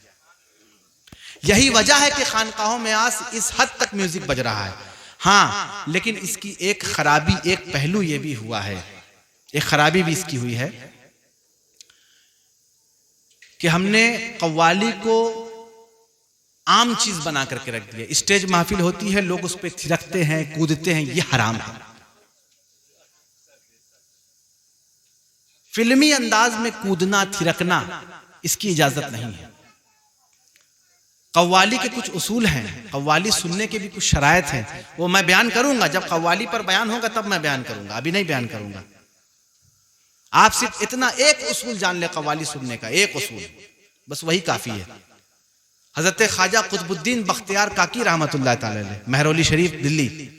यही वजह है कि खानकाहों में आज इस हद तक म्यूजिक बज रहा है। हाँ, लेकिन इसकी एक खराबी, एक पहलू ये भी हुआ है, एक खराबी भी इसकी हुई है कि हमने कव्वाली को आम चीज बना करके रख दिया। स्टेज महफिल होती है, लोग उस पर थिरकते हैं, कूदते हैं, ये हराम है। फिल्मी अंदाज में कूदना, थिरकना, इसकी इजाजत नहीं है। कव्वाली के कुछ उसूल हैं, कव्वाली सुनने के भी कुछ शरायत हैं, वो मैं बयान करूंगा। जब कव्वाली पर बयान होगा तब मैं बयान करूंगा, अभी नहीं बयान करूंगा। आप सिर्फ इतना एक उसूल जान ले कव्वाली सुनने का, एक उसूल, बस वही काफी है। हजरत ख्वाजा कुतुबुद्दीन बख्तियार काकी रहमतुल्लाह ताला अलैह, महरौली शरीफ, दिल्ली,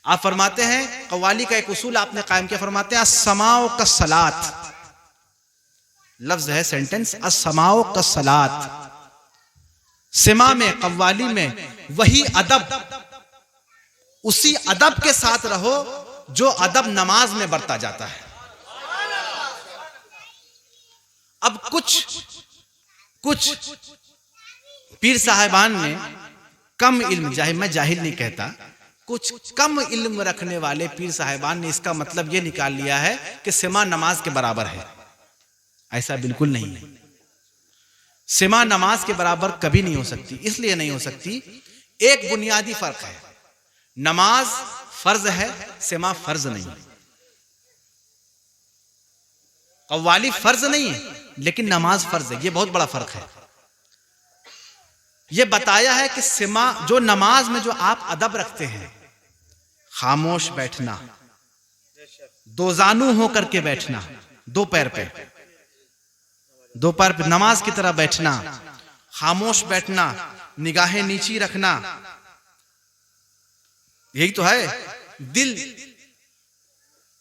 आप फरमाते हैं कव्वाली का एक उसूल आपने कायम किया। फरमाते हैं अस्समाओ का सलात, लफ्ज है, सेंटेंस, अस्समाओ का सलात। सिमा में, कव्वाली में वही अदब, उसी अदब के साथ रहो जो अदब नमाज में बरता जाता है। अब कुछ पीर साहिबान ने कम इल्म, मैं जाहिल नहीं कहता, कुछ कम इल्म रखने वाले पीर साहिबान ने इसका मतलब यह निकाल लिया है कि सिमा नमाज के बराबर है। ऐसा बिल्कुल नहीं है। सिमा नमाज के बराबर कभी नहीं हो सकती। इसलिए नहीं हो सकती, एक बुनियादी फर्क है, नमाज फर्ज है, सिमा फर्ज नहीं है। कव्वाली फर्ज नहीं है लेकिन नमाज फर्ज है, ये बहुत बड़ा फर्क है। ये बताया है कि सिमा, जो नमाज में जो आप अदब रखते हैं, खामोश बैठना, दो जानू होकर के बैठना, दो पैर पे नमाज की तरह बैठना, खामोश बैठना, निगाहें नीची रखना, यही तो है। दिल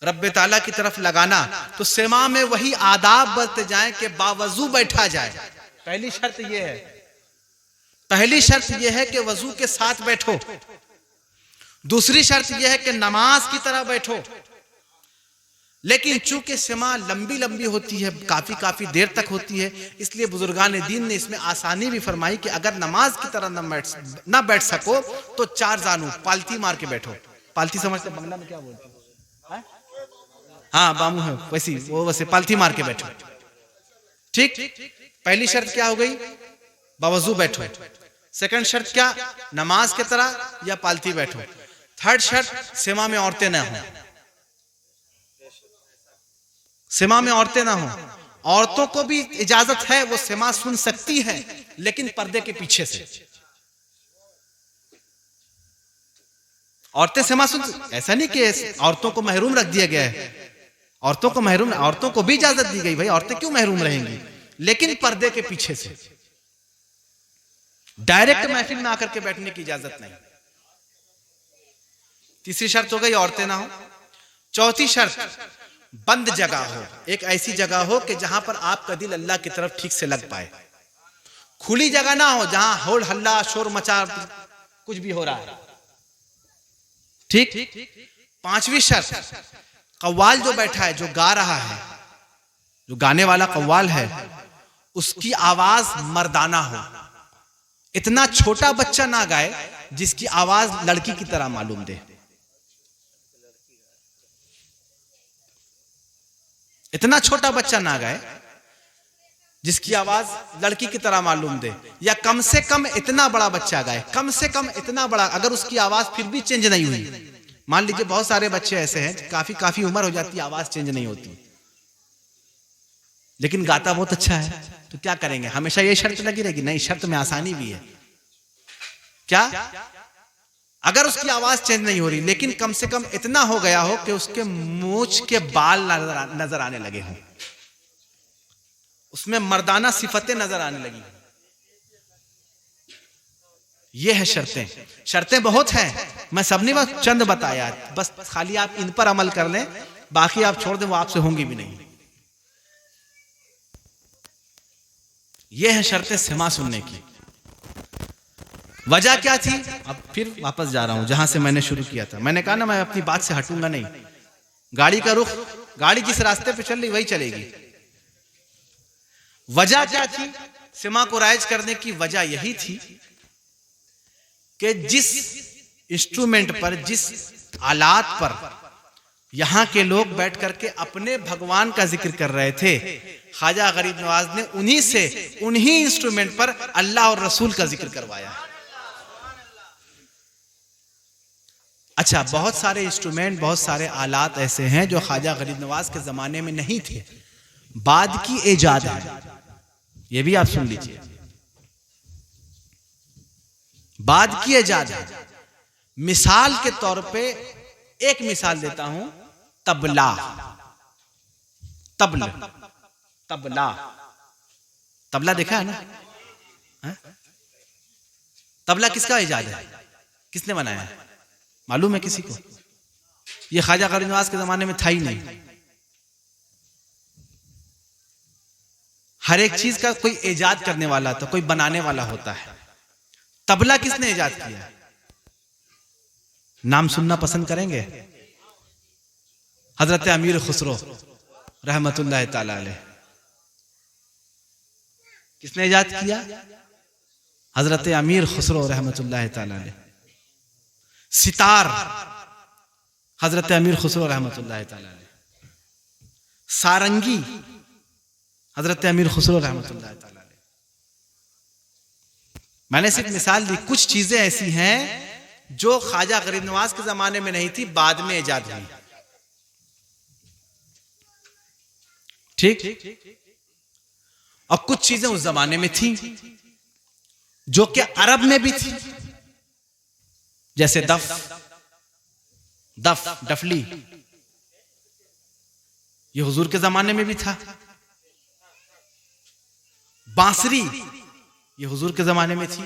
रब्बे ताला की तरफ लगाना। तो सिमा में वही आदाब बरते जाए कि बावजू बैठा जाए। पहली शर्त यह है कि वजू के साथ बैठो। दूसरी शर्त यह है कि नमाज की तरह बैठो। लेकिन चूंकि सिमा लंबी लंबी होती है, काफी देर तक होती है, इसलिए बुजुर्गान दीन ने इसमें आसानी भी फरमाई कि अगर नमाज की तरह न बैठ सको तो चार जानू पालती मार के बैठो। पालती समझते बंगला में क्या बोलते हैं? हाँ, बामू है वैसी, वो वैसे पालती मार के बैठो। ठीक, पहली शर्त क्या हो गई? बावजू बैठो। सेकंड शर्त क्या? नमाज की तरह या पालती बैठो। थर्ड शर्त, सिमा में औरतें ना हो। सिमा में औरतें ना हो। औरतों को भी इजाजत है, वो सिमा सुन सकती हैं, लेकिन पर्दे के पीछे से। औरतें सिमा सुन, ऐसा नहीं कि औरतों को महरूम रख दिया गया है। औरतों को भी इजाजत दी गई। भाई, औरतें क्यों महरूम रहेंगी? लेकिन पर्दे के पीछे से, डायरेक्ट महफिल में आकर के बैठने की इजाजत नहीं। तीसरी शर्त हो गई औरतें ना हो। चौथी शर्त, बंद जगह हो, एक ऐसी जगह हो कि जहां पर आपका दिल अल्लाह की तरफ ठीक से लग पाए। खुली जगह ना हो जहां होड़ हल्ला शोर मचा कुछ भी हो रहा है। ठीक। पांचवी शर्त, कव्वाल जो बैठा है, जो गा रहा है, जो गाने वाला कव्वाल है, उसकी आवाज मर्दाना हो। इतना छोटा बच्चा ना गाए जिसकी आवाज लड़की की तरह मालूम दे। इतना छोटा बच्चा ना गाए जिसकी आवाज लड़की की तरह मालूम दे, या कम से कम इतना बड़ा बच्चा गाए, कम से कम इतना बड़ा। अगर उसकी आवाज फिर भी चेंज नहीं हुई, मान लीजिए बहुत सारे बच्चे ऐसे हैं काफी उम्र हो जाती है, आवाज चेंज नहीं होती, लेकिन गाता बहुत अच्छा है, तो क्या करेंगे? हमेशा ये शर्त लगी रहेगी? नहीं, शर्त में आसानी भी है। क्या? अगर उसकी आवाज चेंज नहीं हो रही, लेकिन कम से कम इतना हो गया हो कि उसके मूंछ के बाल नजर आने लगे हों, उसमें मर्दाना सिफतें नजर आने लगी। ये है शर्तें। शर्तें बहुत हैं, मैं सब नहीं बस चंद बताया, बस खाली आप इन पर अमल कर लें, बाकी आप छोड़ दें, वो आपसे होंगी भी नहीं। ये है शर्तें सिमा सुनने की। वजह क्या थी? अब फिर वापस जा रहा हूं जहां से मैंने शुरू किया था। मैंने कहा ना, मैं अपनी बात से हटूंगा नहीं। गाड़ी का रुख, गाड़ी जिस रास्ते पे चल रही वही चलेगी। वजह क्या थी सिमा को राइज करने की? वजह यही थी कि जिस इंस्ट्रूमेंट पर, जिस आलात पर यहां के लोग बैठ करके अपने भगवान का जिक्र कर रहे थे, ख्वाजा गरीब नवाज ने उन्हीं इंस्ट्रूमेंट पर अल्लाह और रसूल का जिक्र करवाया। अच्छा, बहुत सारे इंस्ट्रूमेंट, बहुत सारे आलात ऐसे हैं जो ख्वाजा गरीब नवाज के जमाने में नहीं थे, बाद की इजाद है। ये भी आप सुन लीजिए, बाद की इजाद है। मिसाल के तौर पे एक मिसाल देता हूं, तबला। तबला तबला तबला देखा है ना? है? तबला किसका इजाद है? किसने बनाया है? मालूम है किसी को? ये ख्वाजा गरीब नवाज के जमाने में था ही नहीं। हर एक चीज का कोई इजाद करने वाला था, कोई बनाने वाला होता है। तबला किसने इजाद किया? नाम सुनना पसंद करेंगे? हजरत अमीर खुसरो रहमतुल्लाह ताला अलैह। किसने इजाद किया? हजरत अमीर खुसरो रहमतुल्लाह ताला अलैह। सितार, हजरत अमीर खुसरो रहमतुल्लाह ताला अलैह। सारंगी, हजरत अमीर खुसरो रहमतुल्लाह ताला अलैह। मैंने सिर्फ मिसाल दी। कुछ चीजें ऐसी हैं जो ख्वाजा गरीब नवाज के जमाने में नहीं थी, बाद में इजाद हुई। ठीक। और कुछ चीजें उस जमाने में थी जो कि अरब में भी थी, जैसे डफली, ये हुजूर के जमाने में भी था। बांसुरी, ये हुजूर के जमाने में थी।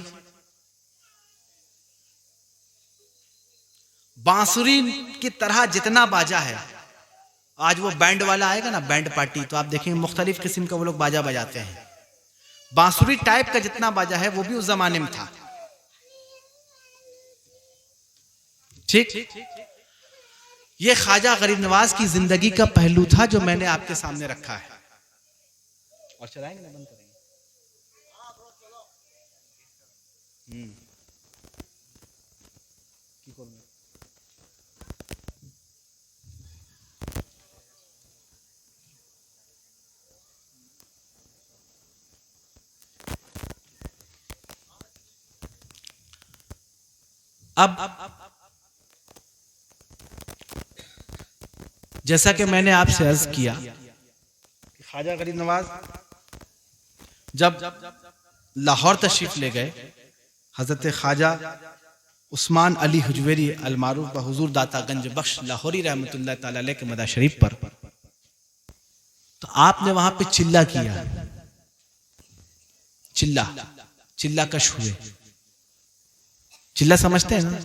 बांसुरी की तरह जितना बाजा है, आज वो बैंड वाला आएगा ना, बैंड पार्टी, तो आप देखेंगे मुख्तलिफ किस्म का वो लोग बाजा बजाते हैं। बांसुरी टाइप का जितना बाजा है वो भी उस जमाने में था। ठीक। ये ख्वाजा गरीब नवाज की जिंदगी का पहलू था जो मैंने आपके सामने रखा है। और चलाएंगे ना, बंद करेंगे? अब जैसा कि मैंने आपसे अर्ज किया, ख्वाजा गरीब नवाज जब लाहौर तशरीफ ले गए, हजरत ख्वाजा उस्मान अली हुजवेरी अलमारूफ व हुजूर दाता गंज बख्श लाहौरी रहमतुल्लाह ताला अलैह के मदा शरीफ पर, तो आपने वहां पे चिल्ला किया। चिल्ला कश हुए। चिल्ला समझते हैं ना?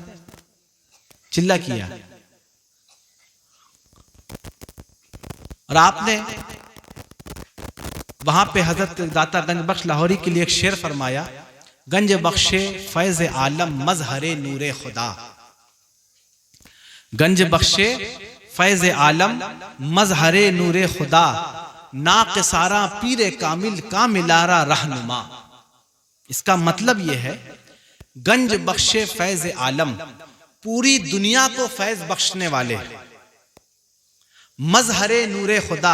चिल्ला किया। और आपने वहां पे हजरत दाता गंज बख्श लाहौरी के लिए एक शेर फरमाया, गंज बख्शे फैज आलम मजहरे नूरे खुदा। गंज बख्शे फैज आलम मजहरे नूरे खुदा, नाक़िसारा पीरे कामिल कामिलारा रहनुमा। इसका मतलब यह है, गंज बख्शे फैज आलम, पूरी दुनिया को फैज बख्शने वाले, मजहरे नूरे खुदा,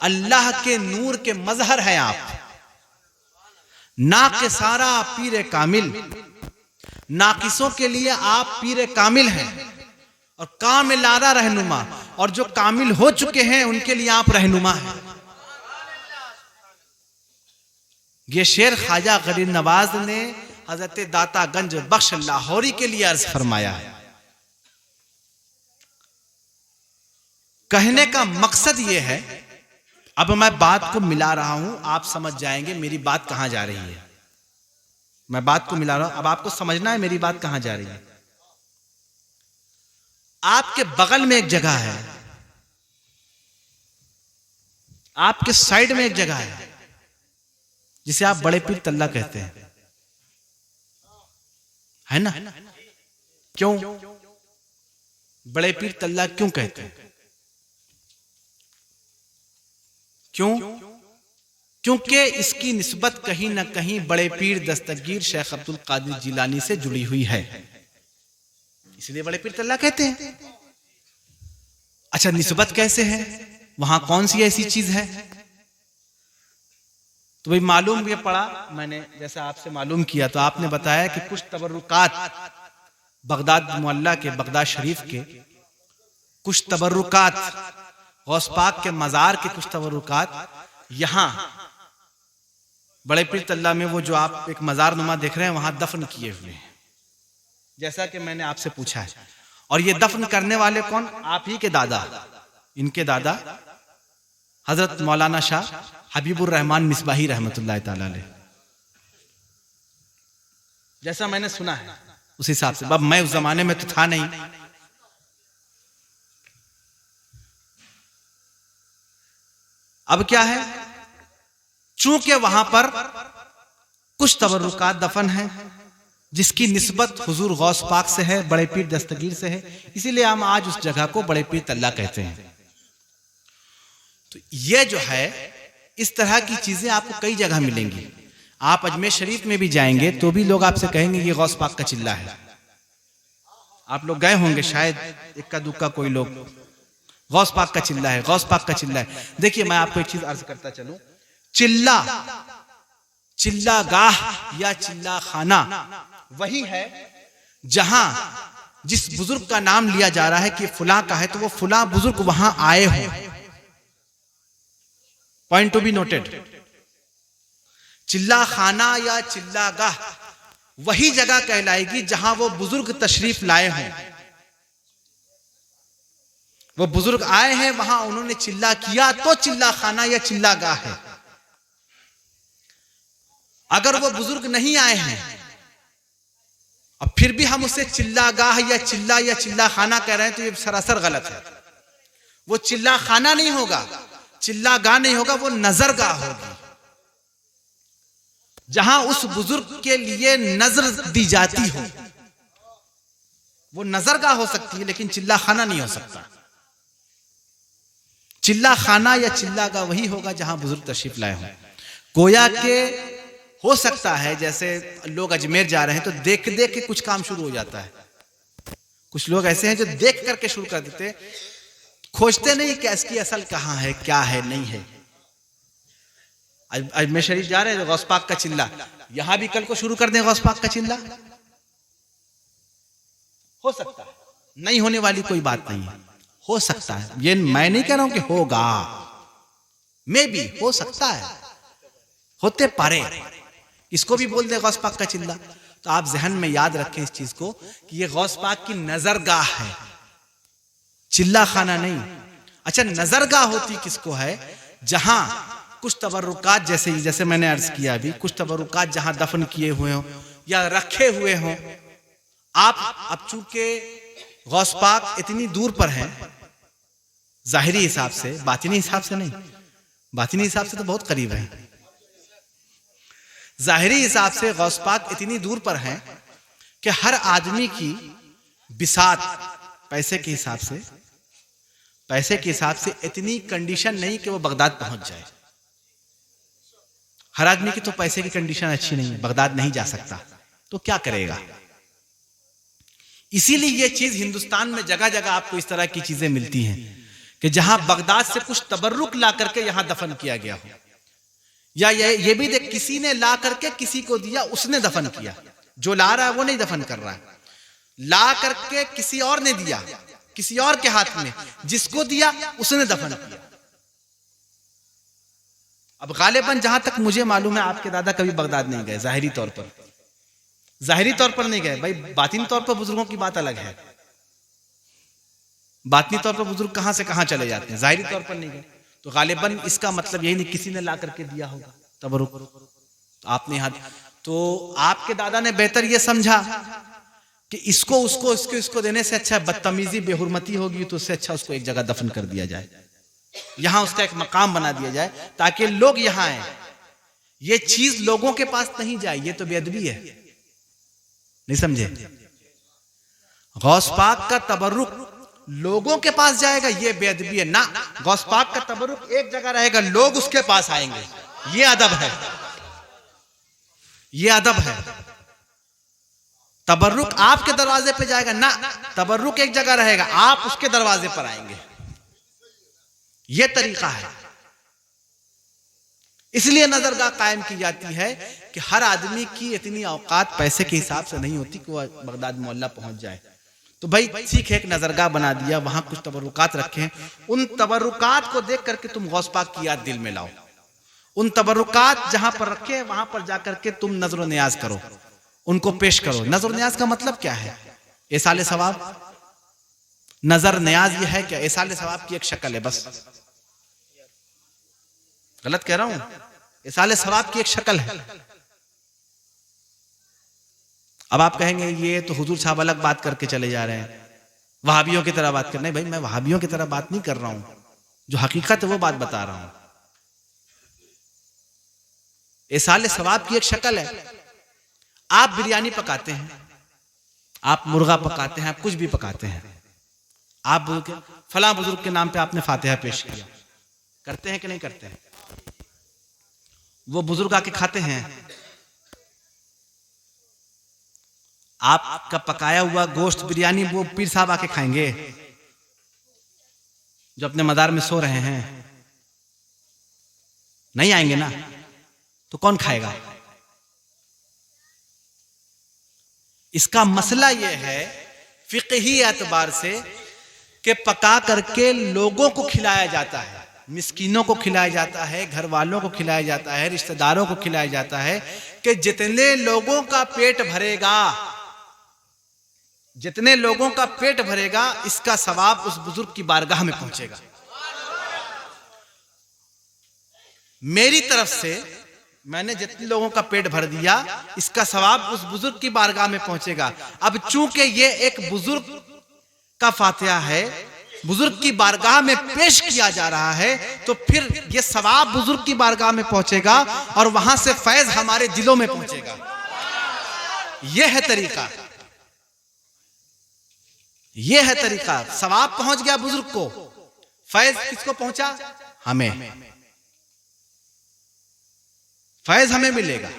अल्लाह के नूर के मजहर हैं आप, नाक़िसारा पीरे कामिल, नाकिसों के लिए आप पीरे कामिल हैं, और कामिलारा रहनुमा, और जो कामिल हो चुके हैं उनके लिए आप रहनुमा हैं। ये शेर ख्वाजा गरीब नवाज ने हजरत दाता गंज बख्श लाहौरी के लिए अर्ज फरमाया है। कहने का मकसद यह है, अब मैं बात को मिला रहा हूं, आप समझ जाएंगे मेरी बात कहां जा रही है। मैं बात को मिला रहा हूं, अब आपको समझना है मेरी बात कहां जा रही है। आपके बगल में एक जगह है, आपके साइड में एक जगह है जिसे आप बड़े पीर तल्ला कहते हैं, है ना? क्यों बड़े पीर तल्ला क्यों कहते हैं? क्यों? क्योंकि इसकी निस्बत कहीं ना कहीं बड़े पीर दस्तगीर शेख अब्दुल कादिर जिलानी से जुड़ी हुई है, इसलिए बड़े पीर तल्ला कहते हैं। अच्छा, निस्बत कैसे है? वहां कौन सी ऐसी चीज है? तो भाई मालूम ये पड़ा, मैंने जैसा आपसे मालूम किया तो आपने बताया कि कुछ तबर्रुकात बगदाद मुअल्ला के, बगदाद शरीफ के कुछ तबर्रुकात, गौस पाक के मजार के कुछ तबर्रुकात यहां बड़े पीर तल्ला में, वो जो आप एक मजार नुमा देख रहे हैं, वहां दफन किए हुए हैं, जैसा कि मैंने आपसे पूछा है। और ये दफन करने वाले कौन? आप ही के दादा, इनके दादा हजरत मौलाना शाह हबीबुर रहमान मिसबाही रहमतुल्लाह ताला अलैह, जैसा मैंने सुना है उस हिसाब से। अब मैं उस जमाने में तो था नहीं, अब क्या है, चूंकि वहां पर कुछ तबर्रुकात दफन है जिसकी निस्बत हुजूर गौस पाक से है, बड़े पीर दस्तगीर से है, इसीलिए हम आज उस जगह को बड़े पीर तल्ला कहते हैं। तो ये जो है, इस तरह की चीजें आपको कई जगह मिलेंगी। आप अजमेर शरीफ में भी जाएंगे तो भी लोग आपसे कहेंगे ये गौस पाक का चिल्ला है। आप लोग गए होंगे शायद, इक्का दुक्का कोई लोग, गौस पाक का चिल्ला है, गौस पाक का चिल्ला है। देखिए, मैं आपको एक चीज अर्ज करता चलूं, चिल्ला, चिल्ला गाह या चिल्ला खाना वही है जहां जिस बुजुर्ग का नाम लिया जा रहा है कि फुला का है, तो वो फुला बुजुर्ग वहां आए हो। Point to be noted. चिल्ला खाना या चिल्ला गाह वही जगह कहलाएगी जहां वो बुजुर्ग तशरीफ लाए हों, वो बुजुर्ग आए हैं, वहां उन्होंने चिल्ला किया तो चिल्ला खाना या चिल्ला गाह है। अगर वो बुजुर्ग नहीं आए हैं और फिर भी हम उसे चिल्ला गाह या चिल्ला खाना कह रहे हैं, तो ये सरासर गलत है। वो चिल्ला खाना नहीं होगा, चिल्ला गाह नहीं होगा, वो नजर गाह होगी, जहां उस बुजुर्ग के लिए नजर दी जाती हो। वो नजर गाह हो सकती है, लेकिन चिल्ला खाना नहीं हो सकता। चिल्ला खाना या चिल्ला गाह वही होगा जहां बुजुर्ग तशरीफ लाए हों। गोया के हो सकता है जैसे लोग अजमेर जा रहे हैं तो देख देख के कुछ काम शुरू हो जाता है। कुछ लोग ऐसे हैं जो देख करके शुरू कर देते, खोजते नहीं कि इसकी असल कहां है, क्या है, नहीं है। अजमेर शरीफ जा रहे हैं, गौस पाक का चिल्ला, यहां भी कल को शुरू कर दें गौस पाक का चिल्ला, हो सकता है, नहीं होने वाली कोई बात नहीं है, हो सकता है। ये मैं नहीं कह रहा हूं कि होगा, मे भी हो सकता है, होते पारे, इसको भी बोल दे गौस पाक का चिल्ला। तो आप जहन में याद रखें इस चीज को कि ये गौस पाक की नजरगाह है, चिल्ला खाना नहीं। अच्छा, नजरगाह होती किसको है? जहां कुछ तबर्रुकात, जैसे मैंने अर्ज किया अभी, कुछ तबर्रुकात जहां दफन किए हुए हों या रखे हुए हों। आप अब चूंकि गौस पाक इतनी दूर पर हैं, जाहिरी हिसाब से, बातिनी हिसाब से नहीं। बातिनी हिसाब से तो बहुत करीब है। जाहिरी हिसाब से गौस पाक इतनी दूर पर हैं कि हर आदमी की बिसात पैसे के हिसाब से इतनी कंडीशन नहीं कि वो बगदाद पहुंच जाए। हर आदमी की तो पैसे की कंडीशन अच्छी नहीं है, बगदाद नहीं जा सकता, तो क्या करेगा। इसीलिए ये चीज हिंदुस्तान में जगह जगह आपको इस तरह की चीजें मिलती हैं कि जहां बगदाद से कुछ तबर्रुक ला करके यहां दफन किया गया हो, या ये भी देख किसी ने ला करके किसी को दिया, उसने दफन किया। जो ला रहा है वो नहीं दफन कर रहा है, ला करके किसी और ने दिया, किसी और के हाथ में, जिसको दिया उसने दफन किया। अब गालिबन जहां तक मुझे मालूम है आपके दादा कभी बगदाद नहीं गए, जाहिरी तौर पर नहीं गए। भाई बातिनी तौर पर बुजुर्गों की बात अलग है। बातिनी तौर पर बुजुर्ग कहां से कहां चले जाते हैं, जाहिरी तौर पर नहीं गए। तो गालिबन इसका मतलब यही नहीं किसी ने ला करके दिया होगा तबरुक, तो आपने यहाँ, तो आपके दादा ने बेहतर ये समझा कि इसको उसको इसको देने से अच्छा बदतमीजी बेहुरमती होगी, तो उससे अच्छा उसको एक जगह दफन कर दिया जाए, यहां उसका एक मकाम बना दिया जाए ताकि लोग यहां आए। ये चीज लोगों के पास नहीं जाए, ये तो बेअदबी है, नहीं समझे। गौस पाक का तबरुक लोगों के पास जाएगा, ये बेअदबी है ना। गौस पाक का तबरुक एक जगह रहेगा, लोग उसके पास आएंगे, ये अदब है, ये अदब है। तबरुक आपके दरवाजे पे जाएगा ना, तबरुक एक जगह रहेगा, आप उसके दरवाजे पर आएंगे, ये तरीका है। इसलिए नजरगाह कायम की जाती है कि हर आदमी की इतनी औकात पैसे के हिसाब से नहीं होती कि वह बगदाद मोहल्ला पहुंच जाए। तो भाई ठीक है, एक नजरगाह बना दिया, वहां कुछ तबरुकात रखे हैं, उन तबरुकात को देख करके तुम गौस पाक की याद दिल में लाओ। उन तबरुकात जहां पर रखे वहां पर जाकर के तुम नजर न्याज करो, उनको पेश करो। नजर न्याज का मतलब क्या है? एसाले सवाब। नजर न्याज ये है क्या? एसाले सवाब की एक शक्ल है, बस। गलत कह रहा हूं? एसाले सवाब की एक शक्ल है। अब आप कहेंगे ये तो हुजूर साहब अलग बात करके चले जा रहे हैं, वहाबियों की तरह बात कर रहे हैं। भाई मैं वहाबियों की तरह बात नहीं कर रहा हूं, जो हकीकत है वो बात बता रहा हूं। एसाले सवाब की एक शक्ल है। आप बिरयानी पकाते हैं, आप मुर्गा पकाते हैं, आप कुछ भी पकाते हैं, आप फलां बुजुर्ग के नाम पे आपने फातिहा पेश किया, करते हैं कि नहीं करते हैं? वो बुजुर्ग आके खाते हैं, आपका पकाया हुआ गोश्त बिरयानी वो पीर साहब आके खाएंगे जो अपने मदार में सो रहे हैं? नहीं आएंगे ना, तो कौन खाएगा? इसका मसला यह है फिक़ही एतबार से कि पका करके लोगों को खिलाया जाता है, मिस्कीनों को खिलाया जाता है, घर वालों को खिलाया जाता है, रिश्तेदारों को खिलाया जाता है, कि जितने लोगों का पेट भरेगा, जितने लोगों का पेट भरेगा, इसका सवाब उस बुजुर्ग की बारगाह में पहुंचेगा। मेरी तरफ से मैंने जितने लोगों का पेट भर दिया, इसका सवाब उस बुजुर्ग की बारगाह में पहुंचेगा। अब चूंकि ये एक बुजुर्ग का फातिहा है, बुजुर्ग की बारगाह में पेश किया जा रहा है, तो फिर ये सवाब बुजुर्ग की बारगाह में पहुंचेगा और वहां से फैज हमारे दिलों में पहुंचेगा। यह है तरीका, यह है तरीका। सवाब पहुंच गया बुजुर्ग को, फैज किसको पहुंचा? हमें। फैज हमें मिलेगा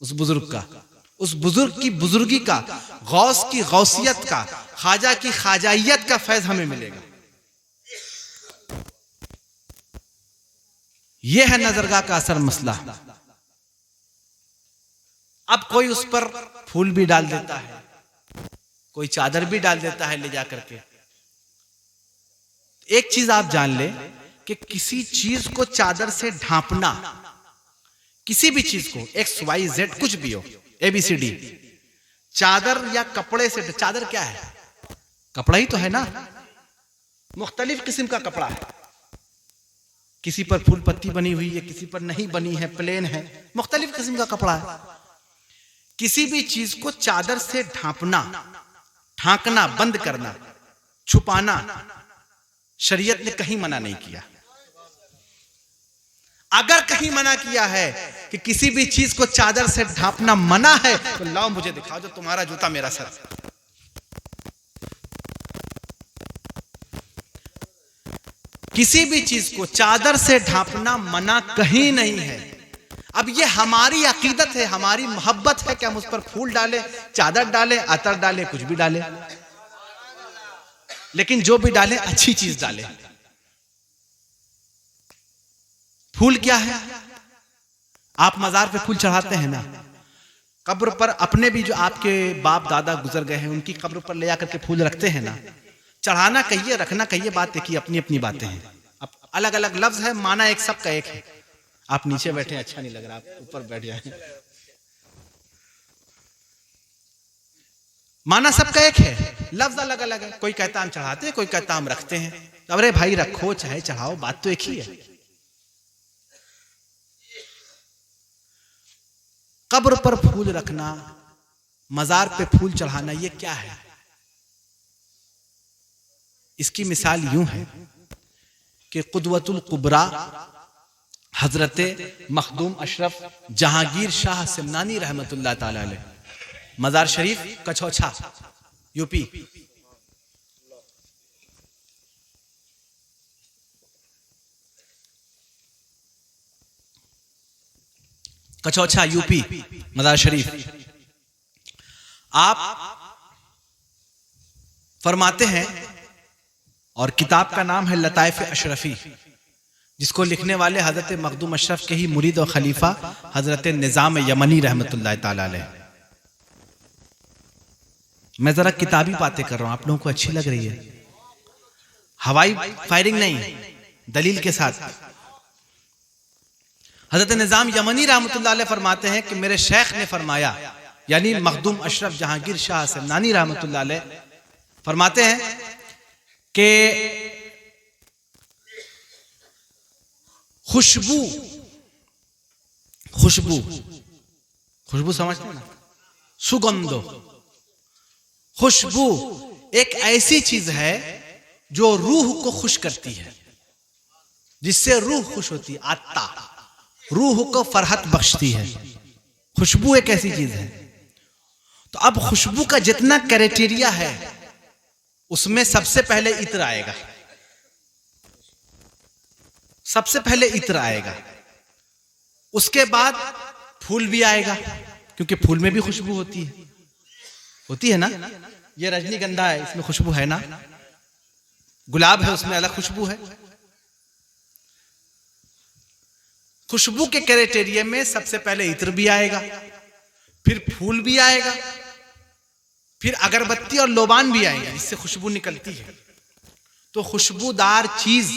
उस बुजुर्ग का, उस बुजुर्ग की बुजुर्गी का, गौस की गौसियत का, ख्वाजा की ख्वाजाइयत का फैज हमें मिलेगा। यह है नजरगाह का असर मसला। अब कोई उस पर फूल भी डाल देता है, कोई चादर भी डाल देता है ले जा करके। एक चीज आप जान ले कि किसी चीज को चादर से ढांपना, किसी भी चीज को XYZ कुछ भी हो, ABCD, चादर या कपड़े से, चादर क्या है? कपड़ा ही तो है ना। मुख्तलिफ किस्म का कपड़ा है, किसी पर फूल पत्ती बनी हुई है, किसी पर नहीं बनी है, प्लेन है, मुख्तलिफ किस्म का कपड़ा है। किसी भी चीज को चादर से ढांपना, ढांकना, बंद करना, छुपाना, शरीयत ने कहीं मना नहीं किया। अगर कहीं मना किया है कि किसी भी चीज को चादर से ढांपना मना है, तो लाओ मुझे दिखाओ जो तुम्हारा जूता मेरा सर। किसी भी चीज को चादर से ढांपना मना कहीं नहीं है। अब ये हमारी अकीदत है, हमारी मोहब्बत है कि हम उस पर फूल डालें, चादर डालें, अतर डालें, कुछ भी डालें, लेकिन जो भी डालें अच्छी चीज डालें। फूल क्या है? आप मजार पे फूल चढ़ाते हैं ना, कब्र पर अपने भी जो आपके बाप दादा गुजर गए हैं उनकी कब्र पर ले जाकर के फूल रखते हैं ना। चढ़ाना कहिए, रखना कहिए, बात देखिए, अपनी अपनी बातें हैं। अब अलग अलग लफ्ज है, माना एक सबका एक है। आप नीचे बैठे अच्छा नहीं लग रहा, आप ऊपर बैठ जाए। माना सबका एक है, लफ्ज अलग अलग है। कोई कहता हम चढ़ाते हैं, कोई कहता हम रखते हैं। अरे भाई रखो चाहे चढ़ाओ, बात तो एक ही है। कब्र पर फूल रखना, मजार पे फूल चढ़ाना, ये क्या है? इसकी मिसाल यूं है कि कुदवतुल कुबरा हजरत मखदूम अशरफ जहांगीर शाह सिमनानी रहमतुल्लाह ताला अलैह, मजार शरीफ कछौछा यूपी। कछौछा यूपी मजार शरीफ। आप फरमाते हैं, और किताब का नाम है लताइफ अशरफी, जिसको लिखने वाले हजरत मखदूम अशरफ के ही मुरीद और खलीफा हजरत निजाम यमनी रहमतुल्लाह ताला अलैह। मैं जरा किताबी बातें कर रहा हूं, आप लोगों को अच्छी लग रही है? हवाई फायरिंग नहीं, दलील के साथ। हजरत निजाम यमनी रहमतुल्लाह अलैह फरमाते हैं कि मेरे शेख ने फरमाया, यानी मखदूम अशरफ जहांगीर शाह सिमनानी रहमतुल्लाह अलैह फरमाते हैं कि खुशबू, खुशबू, खुशबू समझते हैं ना, सुगंधो, खुशबू एक ऐसी चीज है जो रूह को खुश करती है, जिससे रूह खुश होती है, आत्मा रूह को फरहत बख्शती है। खुशबू एक ऐसी चीज है। तो अब खुशबू का जितना क्राइटेरिया है उसमें सबसे पहले इत्र आएगा, सबसे पहले इत्र आएगा, उसके बाद फूल भी आएगा, क्योंकि फूल में भी खुशबू होती है, होती है ना। ये रजनीगंधा है, इसमें खुशबू है ना। गुलाब है, उसमें अलग खुशबू है। खुशबू के क्राइटेरिया में सबसे पहले इत्र भी आएगा, फिर फूल भी आएगा, फिर अगरबत्ती और लोबान भी आएंगे, जिससे खुशबू निकलती है। तो खुशबूदार चीज,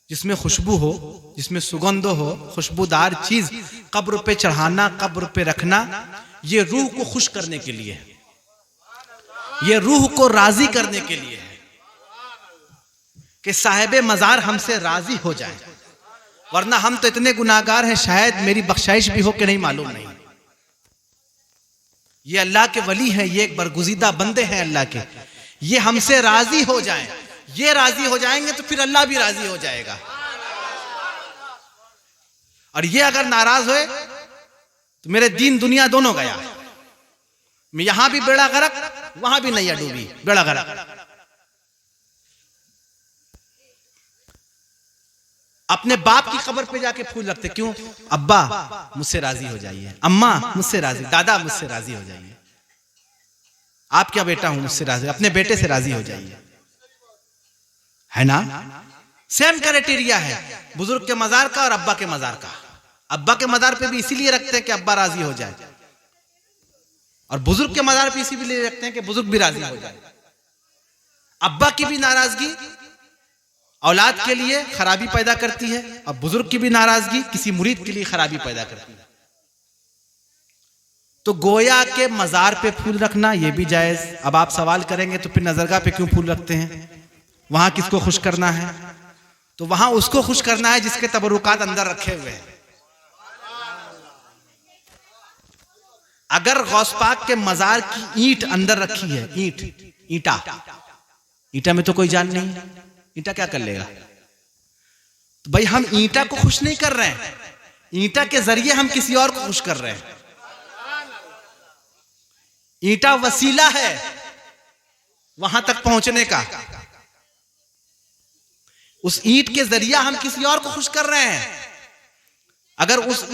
जिसमें खुशबू हो, जिसमें सुगंध हो, खुशबूदार चीज कब्र पे चढ़ाना, कब्र पे रखना, ये रूह को खुश करने के लिए है, ये रूह को राजी करने के लिए है कि साहिब मजार हमसे राजी हो जाए। वरना हम तो इतने गुनाहगार हैं, शायद मेरी बख्शाइश भी हो कि नहीं मालूम नहीं। ये अल्लाह के वली हैं, ये एक बरगुज़ीदा बंदे हैं अल्लाह के, ये हमसे राजी हो जाएं। ये राजी हो जाएंगे तो फिर अल्लाह भी राजी हो जाएगा। और ये अगर नाराज होए तो मेरे दीन दुनिया दोनों गया। मैं यहां भी बेड़ा गरक, वहां भी नैया डूबी, बेड़ा गरक। अपने बाप की कब्र पे जाके फूल रखते, क्यों? अब्बा मुझसे राजी हो जाइए, अम्मा मुझसे राजी, दादा मुझसे राजी हो जाइए, आप क्या बेटा हूं मुझसे राजी, अपने बेटे से राजी हो जाइए, है ना। सेम क्राइटेरिया है बुजुर्ग के मजार का और अब्बा के मजार का। अब्बा के मजार पे भी इसीलिए रखते हैं कि अब्बा राजी हो जाए, और बुजुर्ग के मजार पे इसीलिए रखते हैं कि बुजुर्ग भी राजी हो जाए। अब्बा की भी नाराजगी औलाद के लिए खराबी पैदा करती है, और बुजुर्ग की भी नाराजगी किसी मुरीद के लिए खराबी पैदा करती है। तो गोया के मजार पे फूल रखना ये भी जायज। अब आप सवाल करेंगे तो फिर नजरगाह पे क्यों फूल रखते हैं? वहां किसको खुश करना है? तो वहां उसको खुश करना है जिसके तबरुकात अंदर रखे हुए हैं। अगर गौस पाक के मजार की ईंट अंदर रखी है, ईंट, ईंटा, ईंटा में तो कोई जान नहीं, ईंटा क्या कर लेगा? तो भाई हम ईंटा को खुश नहीं कर रहे हैं, ईंटा के जरिए हम किसी और को खुश कर रहे हैं। ईंटा वसीला है वहां तक पहुंचने का, उस ईंट के जरिए हम किसी और को खुश कर रहे हैं। अगर उस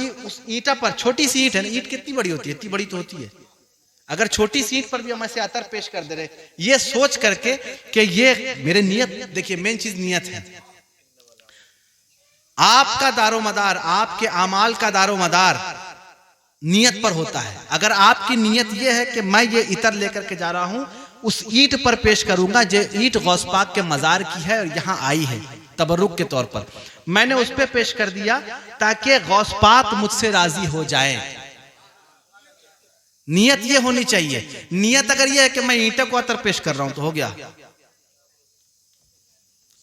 ईंटा पर, छोटी सी ईंट है ना, ईंट कितनी बड़ी होती है? इतनी बड़ी तो होती है। अगर छोटी सी ईंट पर भी हम ऐसे अतर पेश कर दे रहे, ये सोच करके कि ये मेरे नियत, देखिए मेन चीज नियत है। आपका दारोमदार, आपके अमाल का दारोमदार नियत पर होता है। अगर आपकी नियत यह है कि मैं ये इतर लेकर के जा रहा हूं, उस ईंट पर पेश करूंगा, जो ईंट गौस पाक के मजार की है और यहां आई है तबरुक के तौर पर, मैंने उस पे पेश कर दिया ताकि गौस पाक मुझसे राजी हो जाए। नियत ये होनी चाहिए। नियत अगर ये है कि मैं ईंटे को अतर पेश कर रहा हूं तो हो गया।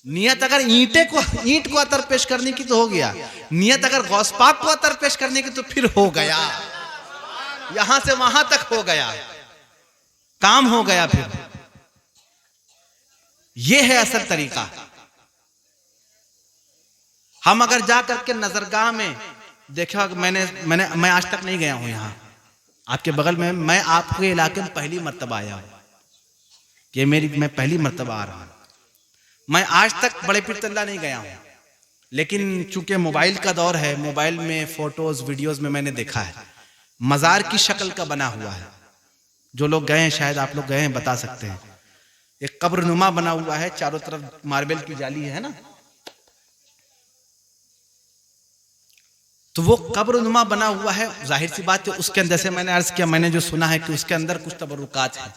नियत अगर ईंट को अतर पेश करने की तो हो गया। नियत अगर गौस पाक को अतर पेश करने की तो फिर हो गया, यहां से वहां तक हो गया, काम हो गया। फिर यह है असल तरीका। हम अगर जा करके नजरगाह में देखा, मैं आज तक नहीं गया हूं यहां आपके बगल में, मैं आपके इलाके में पहली मर्तबा आया हूं, कि मैं पहली मर्तबा आ रहा हूं। मैं आज तक बड़े पीर तल्ला नहीं गया हूं, लेकिन चूंकि मोबाइल का दौर है, मोबाइल में फोटोज वीडियोस में मैंने देखा है, मजार की शक्ल का बना हुआ है। जो लोग गए हैं, शायद आप लोग गए हैं, बता सकते हैं। एक कब्रनुमा बना हुआ है, चारों तरफ मार्बल की जाली है ना, तो वो कब्रनुमा बना हुआ है। जाहिर सी बात है उसके अंदर, जैसे मैंने अर्ज किया, मैंने जो सुना है कि उसके अंदर कुछ तबरुकात है।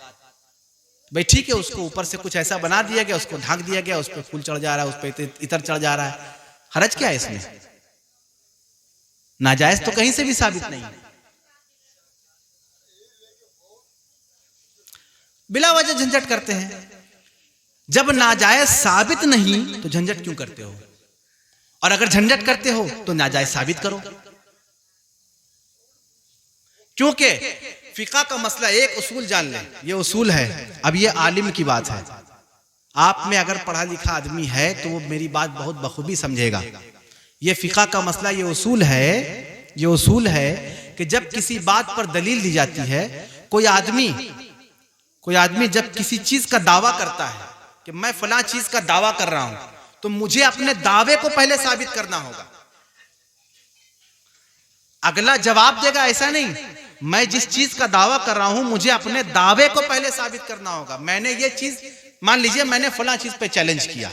भाई ठीक है, उसको ऊपर से कुछ ऐसा बना दिया गया, उसको ढांक दिया गया, उस पर फूल चढ़ जा रहा है, उस पर इतर चढ़ जा रहा है। हरज क्या है इसमें? नाजायज तो कहीं से भी साबित नहीं है। बिला वजह झंझट करते हैं। जब नाजायज साबित नहीं तो झंझट क्यों करते हो? और अगर झंझट करते हो तो नाजायज साबित करो। क्योंकि फिका का मसला, एक उसूल जान लें, ये उसूल है। अब ये आलिम की बात है, आप में अगर पढ़ा लिखा आदमी है तो वो मेरी बात बहुत बखूबी समझेगा। ये फिका का मसला, ये उसूल है कि जब किसी बात पर दलील दी जाती है, कोई आदमी जब किसी चीज का दावा करता है कि मैं फलां चीज का दावा कर रहा हूं, तो मुझे अपने दावे को पहले साबित करना होगा। अगला जवाब देगा ऐसा नहीं, मैं जिस चीज का दावा कर रहा हूं मुझे अपने दावे को पहले साबित करना होगा। मैंने ये चीज, मान लीजिए मैंने फलां चीज पे चैलेंज किया,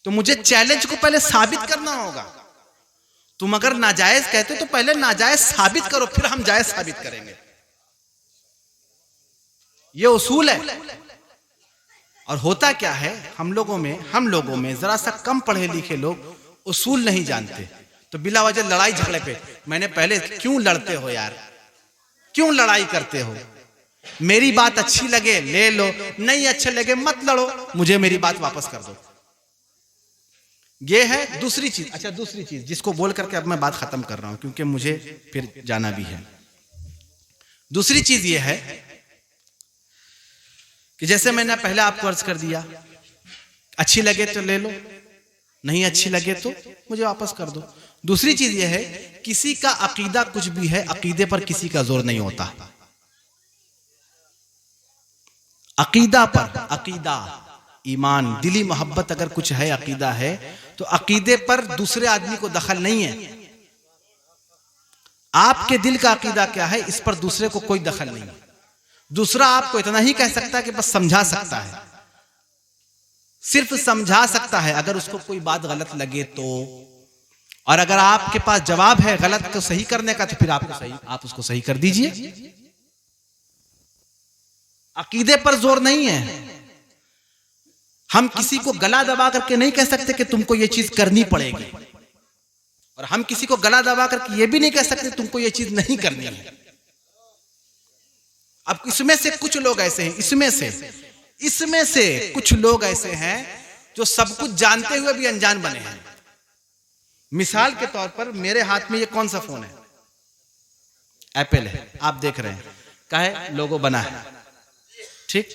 तो मुझे चैलेंज को पहले साबित करना होगा। तुम अगर नाजायज कहते हो तो पहले नाजायज साबित करो, फिर हम जायज साबित करेंगे। ये उसूल है। और होता क्या है, हम लोगों में जरा सा कम पढ़े लिखे लोग उसूल नहीं जानते, तो बिला वजह लड़ाई झगड़े पे, मैंने पहले, क्यों लड़ते हो यार, क्यों लड़ाई करते हो? मेरी बात अच्छी लगे ले लो, नहीं अच्छे लगे मत लड़ो, मुझे मेरी बात वापस कर दो। ये है दूसरी चीज। अच्छा, दूसरी चीज जिसको बोल करके अब मैं बात खत्म कर रहा हूं, क्योंकि मुझे फिर जाना भी है। दूसरी चीज ये है कि जैसे मैंने पहले आपको अर्ज कर दिया, अच्छी लगे तो ले लो, नहीं अच्छी लगे तो मुझे वापस कर दो। दूसरी चीज यह है, किसी का अकीदा कुछ भी है, अकीदे पर किसी का जोर नहीं होता। अकीदा पर, अकीदा ईमान, दिली मोहब्बत अगर कुछ है, अकीदा है, तो अकीदे पर दूसरे आदमी को दखल नहीं है। आपके दिल का अकीदा क्या है, इस पर दूसरे को कोई दखल नहीं है। दूसरा आपको इतना ही कह सकता है कि बस समझा सकता है, सिर्फ समझा सकता है। अगर उसको कोई बात गलत लगे तो, और अगर आपके पास जवाब है गलत को सही करने का, तो फिर आप उसको सही कर दीजिए। अकीदे पर जोर नहीं है। हम किसी को गला दबा करके नहीं कह सकते कि तुमको ये चीज करनी पड़ेगी, और हम किसी को गला दबा करके ये भी नहीं कह सकते तुमको ये चीज नहीं करनी है। अब इसमें से कुछ लोग ऐसे हैं, इसमें से कुछ लोग ऐसे हैं जो सब कुछ जानते हुए भी अनजान बने हैं। मिसाल के तौर पर मेरे हाथ में ये कौन सा फोन है? एप्पल है, आप देख रहे हैं, का है लोगो बना है, ठीक।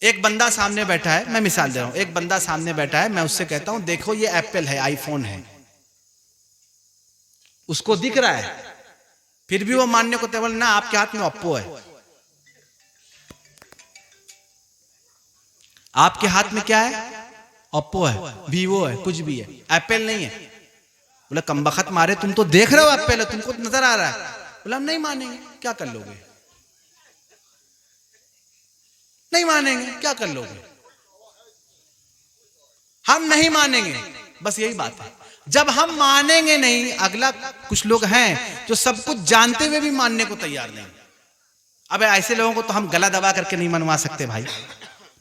एक बंदा सामने बैठा है, मैं मिसाल दे रहा हूं, एक बंदा सामने बैठा है, मैं उससे कहता हूं देखो ये एप्पल है, आईफोन है, उसको दिख रहा है, फिर भी वो मानने को तैयार ना, आपके हाथ में ओप्पो है, आपके हाथ में क्या है, ओप्पो है, वीवो है, कुछ भी है, एप्पल नहीं है। बोला कमबख्त मारे, तुम तो देख रहे हो एप्पल है, तुमको नजर आ रहा है। बोला हम नहीं मानेंगे, क्या कर लोगे, नहीं मानेंगे, क्या कर लोगे, हम नहीं मानेंगे, बस यही बात है। जब हम मानेंगे नहीं, अगला कुछ लोग हैं जो सब कुछ जानते हुए भी मानने को तैयार नहीं। अब ऐसे लोगों को तो हम गला दबा करके नहीं मनवा सकते भाई।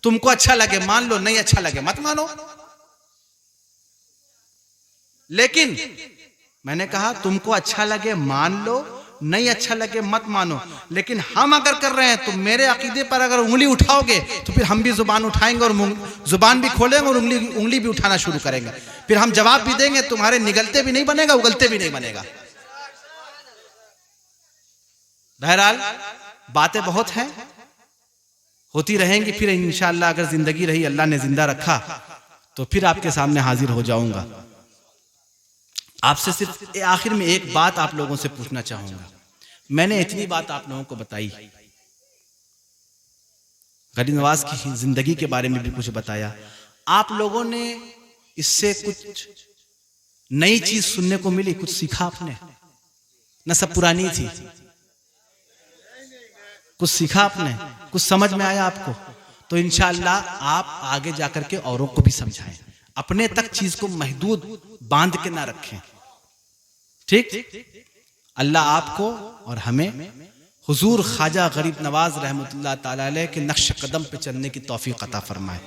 तुमको अच्छा लगे मान लो, नहीं अच्छा लगे मत मानो। लेकिन मैंने कहा तुमको अच्छा लगे मान लो, नहीं अच्छा लगे मत मानो। लेकिन हम अगर कर रहे हैं तो मेरे अकीदे पर अगर उंगली उठाओगे तो फिर हम भी जुबान उठाएंगे और जुबान भी खोलेंगे और उंगली भी उठाना शुरू करेंगे। फिर हम जवाब भी देंगे, तुम्हारे निगलते भी नहीं बनेगा, उगलते भी नहीं बनेगा। बहरहाल बातें बहुत हैं, होती रहेंगी। फिर इंशाअल्लाह अगर जिंदगी रही, अल्लाह ने जिंदा रखा, तो फिर आपके सामने हाजिर हो जाऊंगा। आपसे सिर्फ आखिर में एक बात आप लोगों से पूछना चाहूंगा। मैंने इतनी बात आप लोगों को बताई, गरीब नवाज की जिंदगी के बारे में भी कुछ बताया, आप लोगों ने इससे कुछ नई चीज सुनने को मिली, कुछ सीखा आपने, न सब पुरानी थी, कुछ सीखा आपने, कुछ समझ में आया आपको? तो इंशाअल्लाह आप आगे जाकर के औरों को भी समझाएं, अपने तक चीज को महदूद बांध के ना रखें। ठीक, अल्लाह आपको और हमें हुजूर ख्वाजा गरीब नवाज रहमतुल्लाह ताला अलैह के नक्श कदम पे चलने की तौफीक अता फरमाए।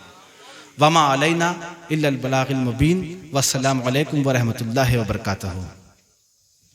वमा अलैना इल्लल बलागिल मुबीन। वस्सलामु अलैकुम व रहमतुल्लाहि व बरकातहू।